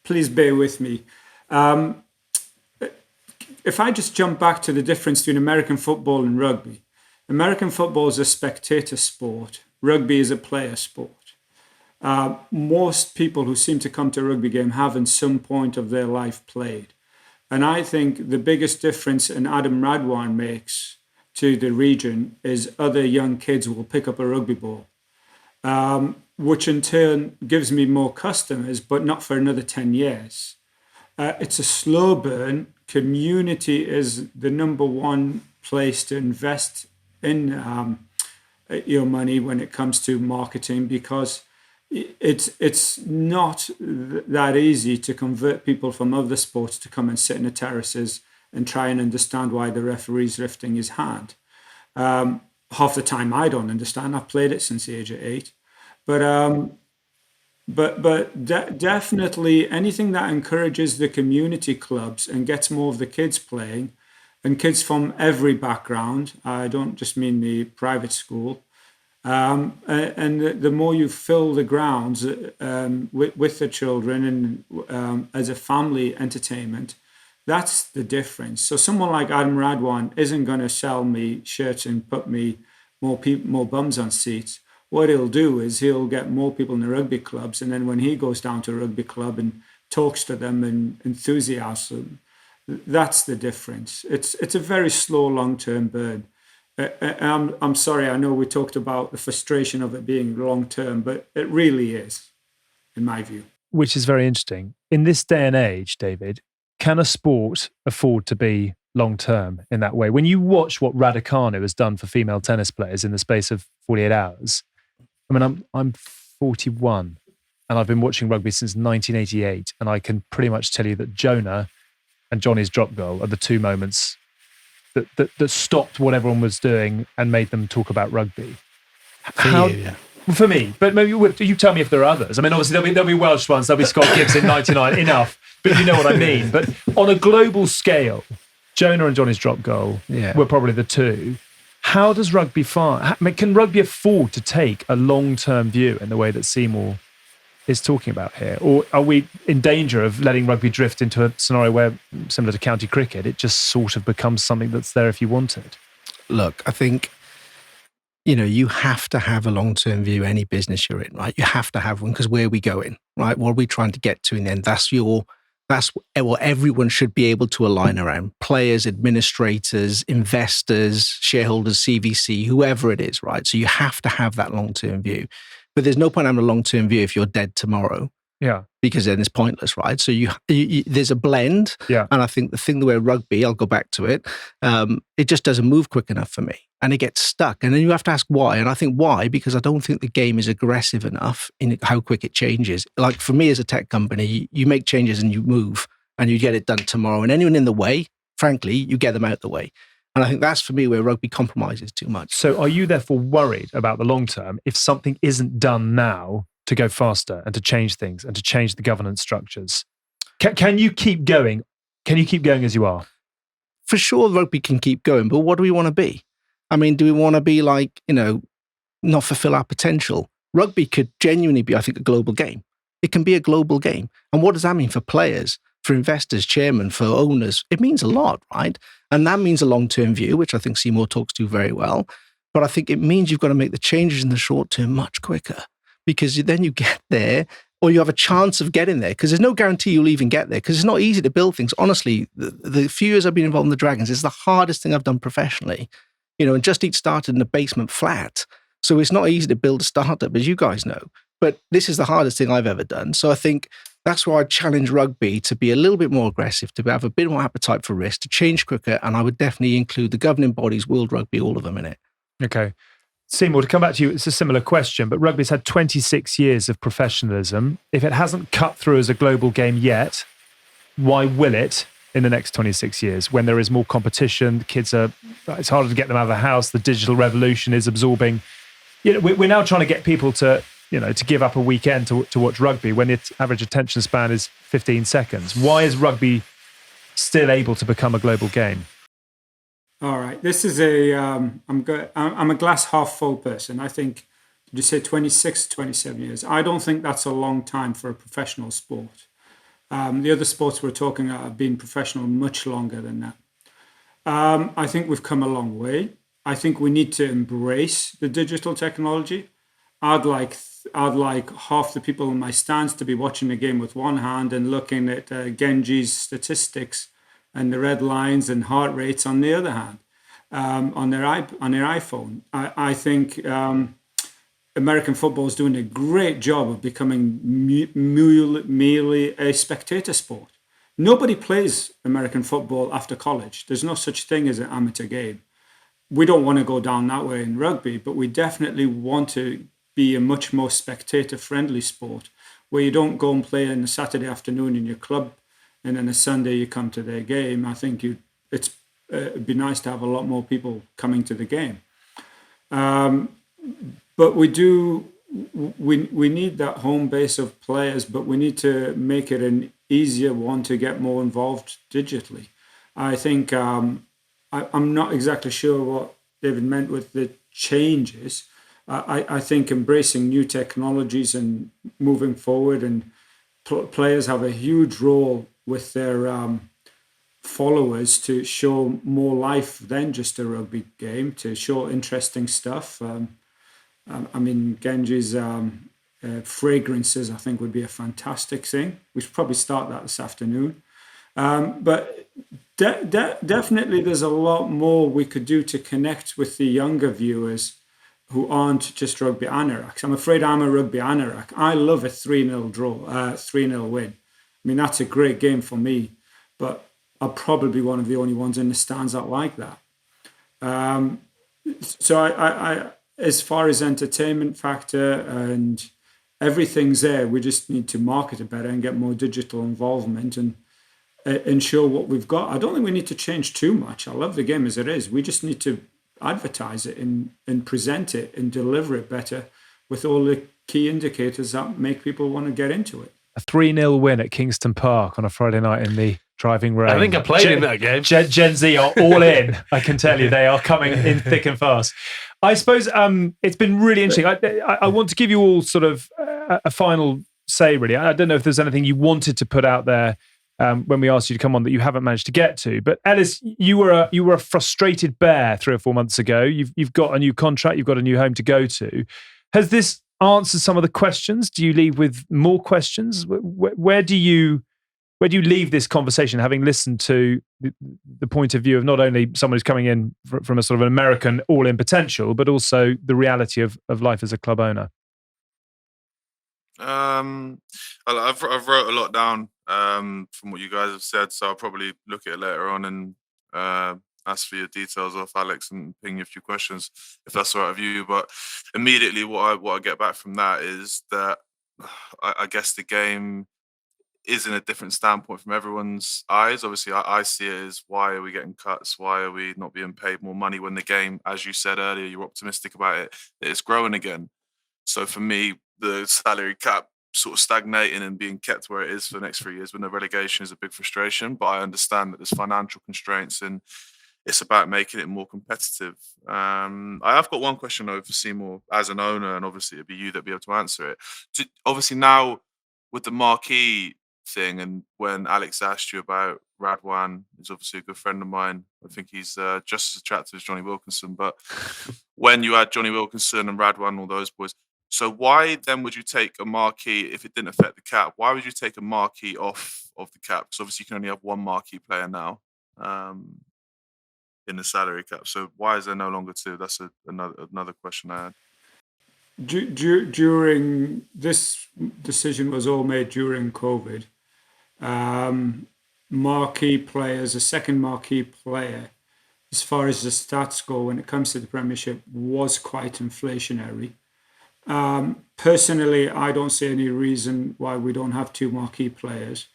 Please bear with me. If I just jump back to the difference between American football and rugby, American football is a spectator sport. Rugby is a player sport. Most people who seem to come to a rugby game have in some point of their life played. And I think the biggest difference an Adam Radwan makes to the region is other young kids will pick up a rugby ball, which in turn gives me more customers, but not for another 10 years. It's a slow burn. Community is the number one place to invest in your money when it comes to marketing, because it's not that easy to convert people from other sports to come and sit in the terraces and try and understand why the referee's lifting his hand. Half the time I don't understand. I've played it since the age of 8. But definitely anything that encourages the community clubs and gets more of the kids playing, and kids from every background. I don't just mean the private school. And the more you fill the grounds with the children and as a family entertainment, that's the difference. So someone like Adam Radwan isn't going to sell me shirts and put me more bums on seats. What he'll do is he'll get more people in the rugby clubs, and then when he goes down to a rugby club and talks to them and enthusiasms them, that's the difference. It's a very slow, long-term burn. I'm sorry, I know we talked about the frustration of it being long-term, but it really is, in my view. which is very interesting. In this day and age, David, can a sport afford to be long-term in that way? When you watch what Raducanu has done for female tennis players in the space of 48 hours, I mean, I'm 41 and I've been watching rugby since 1988, and I can pretty much tell you that Jonah and Johnny's drop goal are the two moments that stopped what everyone was doing and made them talk about rugby. For me, but maybe you tell me if there are others. I mean, obviously there'll be Welsh ones, there'll be Scott Gibbs in 99, enough, but you know what I mean. But on a global scale, Jonah and Johnny's drop goal were probably the two. How does rugby can rugby afford to take a long-term view in the way that Semore is talking about here? Or are we in danger of letting rugby drift into a scenario where, similar to county cricket, it just sort of becomes something that's there if you want it? Look, I think, you have to have a long-term view, any business you're in, right? You have to have one, because where are we going, right? What are we trying to get to in the end? That's what everyone should be able to align around. Players, administrators, investors, shareholders, CVC, whoever it is, right? So you have to have that long-term view. But there's no point having a long-term view if you're dead tomorrow. Yeah. Because then it's pointless, right? So you there's a blend. Yeah. And I think the thing where rugby, I'll go back to it, it just doesn't move quick enough for me. And it gets stuck. And then you have to ask why. And I think why, because I don't think the game is aggressive enough in how quick it changes. Like for me as a tech company, you make changes and you move and you get it done tomorrow. And anyone in the way, frankly, you get them out the way. And I think that's for me where rugby compromises too much. So are you therefore worried about the long term if something isn't done now to go faster and to change things and to change the governance structures? Can you keep going? Can you keep going as you are? For sure, rugby can keep going, but what do we want to be? I mean, do we want to be like, not fulfill our potential? Rugby could genuinely be, I think, a global game. It can be a global game. And what does that mean for players, for investors, chairmen, for owners? It means a lot, right? And that means a long-term view, which I think Semore talks to very well. But I think it means you've got to make the changes in the short term much quicker, because then you get there, or you have a chance of getting there, because there's no guarantee you'll even get there, because it's not easy to build things. Honestly, the few years I've been involved in the Dragons, it's the hardest thing I've done professionally. And Just Eat started in a basement flat. So it's not easy to build a startup, as you guys know. But this is the hardest thing I've ever done. So I think that's why I challenge rugby to be a little bit more aggressive, to have a bit more appetite for risk, to change quicker. And I would definitely include the governing bodies, World Rugby, all of them in it. Okay. Semore, to come back to you, it's a similar question, but rugby's had 26 years of professionalism. If it hasn't cut through as a global game yet, why will it in the next 26 years when there is more competition? It's harder to get them out of the house. The digital revolution is absorbing. We're now trying to get people to give up a weekend to watch rugby when the average attention span is 15 seconds. Why is rugby still able to become a global game? All right. This is I'm a glass half full person. I think, did you say 26, 27 years? I don't think that's a long time for a professional sport. The other sports we're talking about have been professional much longer than that. I think we've come a long way. I think we need to embrace the digital technology. I'd like half the people in my stands to be watching the game with one hand and looking at Genge's statistics and the red lines and heart rates on the other hand, on their iPhone. I think American football is doing a great job of becoming merely a spectator sport. Nobody plays American football after college. There's no such thing as an amateur game. We don't want to go down that way in rugby, but we definitely want to be a much more spectator-friendly sport where you don't go and play on a Saturday afternoon in your club and then a Sunday you come to their game. I think it'd be nice to have a lot more people coming to the game. But we need that home base of players, but we need to make it an easier one to get more involved digitally. I think I'm not exactly sure what David meant with the changes. I think embracing new technologies and moving forward, and players have a huge role with their followers to show more life than just a rugby game, to show interesting stuff. Genge's fragrances, I think, would be a fantastic thing. We should probably start that this afternoon. But definitely there's a lot more we could do to connect with the younger viewers who aren't just rugby anoraks. I'm afraid I'm a rugby anorak. I love a 3-0 draw, 3-0 win. I mean, that's a great game for me, but I'm probably one of the only ones in the stands that like that. So I as far as entertainment factor and everything's there, we just need to market it better and get more digital involvement and show what we've got. I don't think we need to change too much. I love the game as it is. We just need to advertise it and present it and deliver it better with all the key indicators that make people want to get into it. A 3-0 win at Kingston Park on a Friday night in the driving rain. I think I played in that game. Gen Z are all in. I can tell you, they are coming in thick and fast. I suppose it's been really interesting. I want to give you all sort of a final say, really. I don't know if there's anything you wanted to put out there when we asked you to come on that you haven't managed to get to. But Ellis, you were a frustrated bear 3 or 4 months ago. You've got a new contract. You've got a new home to go to. Has this answered some of the questions? Do you leave with more questions? Where do you leave this conversation, having listened to the point of view of not only someone who's coming in from a sort of an American all-in potential, but also the reality of life as a club owner? I've wrote a lot down from what you guys have said, so I'll probably look at it later on and ask for your details off Alex and ping you a few questions if that's all right with you. But immediately, what I get back from that is that I guess the game is in a different standpoint from everyone's eyes. Obviously, I see it as, why are we getting cuts? Why are we not being paid more money when the game, as you said earlier, you're optimistic about it, that it's growing again. So for me, the salary cap sort of stagnating and being kept where it is for the next 3 years with no relegation is a big frustration. But I understand that there's financial constraints and it's about making it more competitive. I've got one question though for Semore as an owner, and obviously it'd be you that'd be able to answer it. Obviously now with the marquee thing, and when Alex asked you about Radwan, who's obviously a good friend of mine, I think he's just as attractive as Johnny Wilkinson. But when you had Johnny Wilkinson and Radwan, all those boys, so why then would you take a marquee if it didn't affect the cap? Why would you take a marquee off of the cap? Because obviously you can only have one marquee player now in the salary cap. So why is there no longer two? That's another question I had. During this decision was all made during COVID. Marquee players, a second marquee player, as far as the stats go when it comes to the Premiership, was quite inflationary. Personally, I don't see any reason why we don't have two marquee players,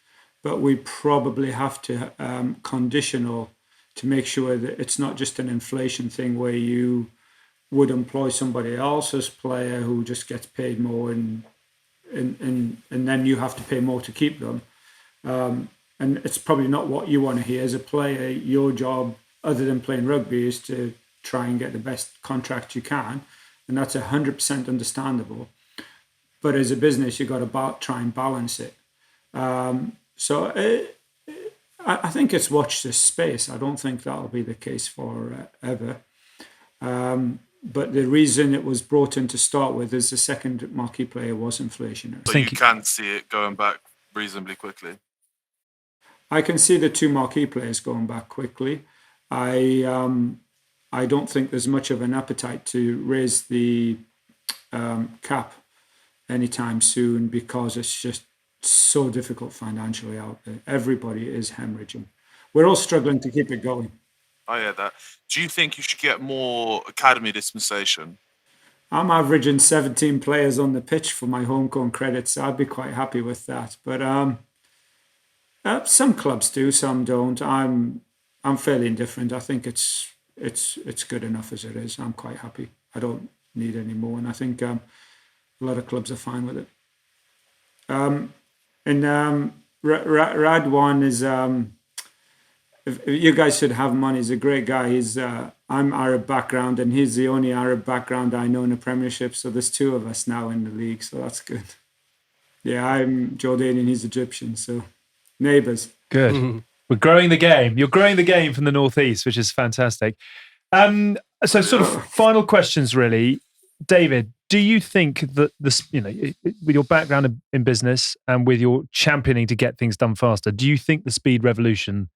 but we probably have to conditional to make sure that it's not just an inflation thing where you would employ somebody else's player who just gets paid more and then you have to pay more to keep them. And it's probably not what you want to hear. As a player, your job, other than playing rugby, is to try and get the best contract you can. And that's 100% understandable. But as a business, you've got to try and balance it. I think it's watch this space. I don't think that'll be the case forever. But the reason it was brought in to start with is the second marquee player was inflationary. So you can see it going back reasonably quickly? I can see the two marquee players going back quickly. I don't think there's much of an appetite to raise the cap anytime soon because it's just so difficult financially out there. Everybody is hemorrhaging. We're all struggling to keep it going. I hear that. Do you think you should get more academy dispensation? I'm averaging 17 players on the pitch for my homegrown credits, so I'd be quite happy with that. But some clubs do, some don't. I'm fairly indifferent. I think it's good enough as it is. I'm quite happy. I don't need any more, and I think a lot of clubs are fine with it. Radwan is. If you guys should have him on. He's a great guy. I'm Arab background, and he's the only Arab background I know in the Premiership. So there's two of us now in the league, so that's good. Yeah, I'm Jordanian, he's Egyptian, so neighbours. Good. Mm-hmm. We're growing the game. You're growing the game from the Northeast, which is fantastic. So sort of final questions, really. David, do you think that this, with your background in business and with your championing to get things done faster, do you think the speed revolution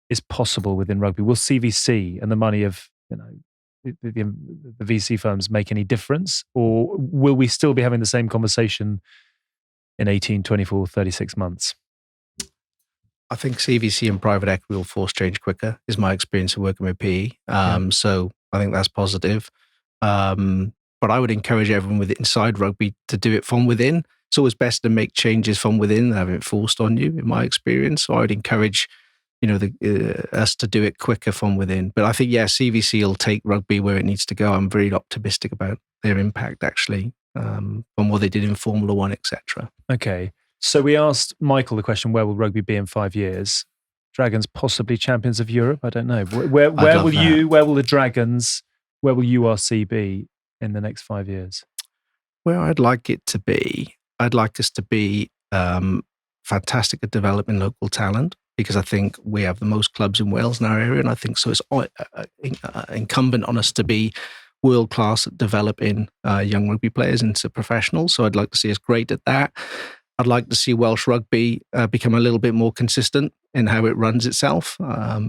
is possible within rugby? Will CVC and the money of the VC firms make any difference? Or will we still be having the same conversation in 18, 24, 36 months? I think CVC and private equity will force change quicker, is my experience of working with PE. So I think that's positive. But I would encourage everyone with inside rugby to do it from within. It's always best to make changes from within than having it forced on you, in my experience. So I would encourage, us to do it quicker from within. But I think, CVC will take rugby where it needs to go. I'm very optimistic about their impact, actually, from what they did in Formula One, etc. Okay. So we asked Michael the question, where will rugby be in 5 years? Dragons possibly champions of Europe? I don't know. Where will the Dragons, where will URC be in the next 5 years? Where I'd like it to be, I'd like us to be fantastic at developing local talent, because I think we have the most clubs in Wales in our area, and I think so it's incumbent on us to be world-class at developing young rugby players into professionals. So I'd like to see us great at that. I'd like to see Welsh rugby become a little bit more consistent in how it runs itself,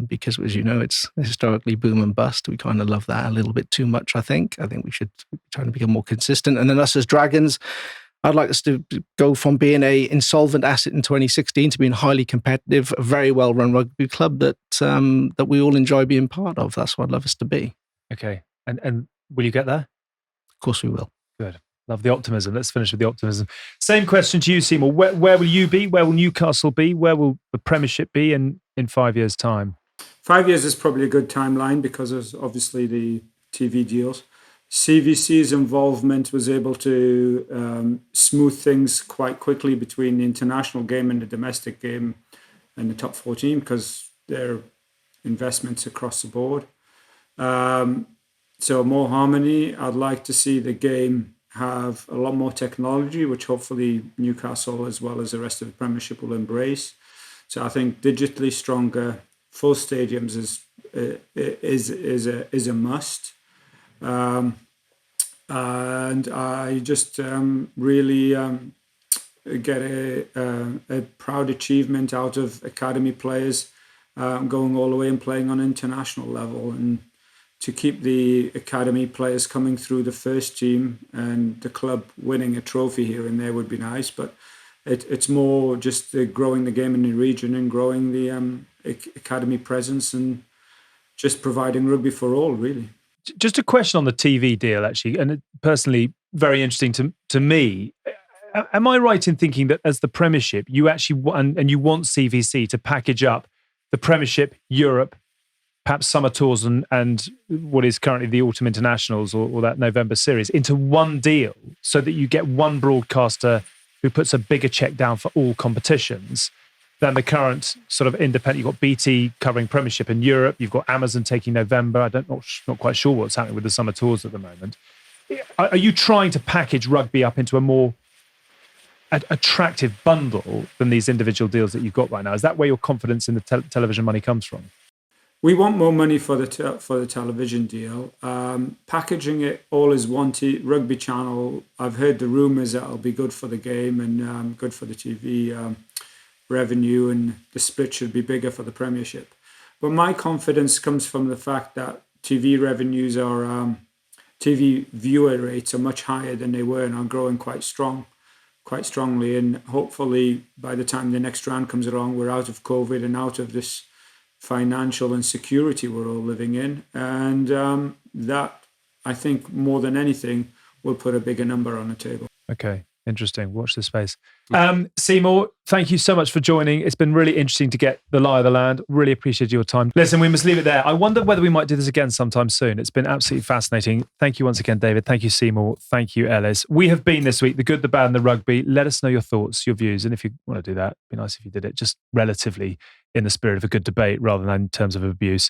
because, as you know, it's historically boom and bust. We kind of love that a little bit too much, I think. I think we should try to become more consistent. And then us as Dragons, I'd like us to go from being a insolvent asset in 2016 to being highly competitive, a very well-run rugby club that we all enjoy being part of. That's what I'd love us to be. Okay. And will you get there? Of course we will. Good. Love the optimism. Let's finish with the optimism. Same question to you, Semore. Where will you be? Where will Newcastle be? Where will the Premiership be in 5 years' time? 5 years is probably a good timeline because of obviously the TV deals. CVC's involvement was able to smooth things quite quickly between the international game and the domestic game and the top 14 because their investments across the board. So more harmony. I'd like to see the game have a lot more technology, which hopefully Newcastle as well as the rest of the Premiership will embrace. So I think digitally stronger, full stadiums is a must. And I just really get a proud achievement out of academy players going all the way and playing on international level, and to keep the academy players coming through the first team and the club winning a trophy here and there would be nice, but it's more just growing the game in the region and growing the academy presence and just providing rugby for all, really. Just a question on the TV deal, actually, and personally very interesting to me. Am I right in thinking that as the Premiership, you actually and you want CVC to package up the Premiership, Europe, perhaps summer tours and what is currently the autumn internationals or that November series into one deal so that you get one broadcaster who puts a bigger check down for all competitions than the current sort of independent? You've got BT covering Premiership in Europe. You've got Amazon taking November. Not quite sure what's happening with the summer tours at the moment. Are you trying to package rugby up into a more attractive bundle than these individual deals that you've got right now? Is that where your confidence in the television money comes from? We want more money for the television deal. Packaging it all as one rugby channel. I've heard the rumours that it'll be good for the game and good for the TV revenue, and the split should be bigger for the Premiership. But my confidence comes from the fact that TV revenues are TV viewer rates are much higher than they were and are growing quite strongly. And hopefully by the time the next round comes along, we're out of COVID and out of this financial insecurity we're all living in, and that, I think, more than anything, will put a bigger number on the table. Okay, interesting. Watch this space. Semore, thank you so much for joining. It's been really interesting to get the lie of the land. Really appreciate your time. Listen, we must leave it there. I wonder whether we might do this again sometime soon. It's been absolutely fascinating. Thank you once again, David. Thank you, Semore. Thank you, Ellis. We have been this week, the good, the bad, and the rugby. Let us know your thoughts, your views, and if you want to do that, it'd be nice if you did it just relatively in the spirit of a good debate rather than in terms of abuse.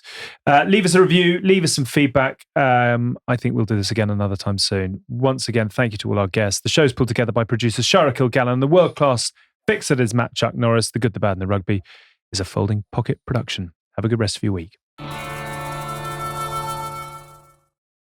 Leave us a review, leave us some feedback. I think we'll do this again another time soon. Once again, thank you to all our guests. The show's pulled together by producer Shara Kilgallen, and the world-class fixer is Matt Chuck Norris. The good, the bad, and the rugby is a Folding Pocket production. Have a good rest of your week.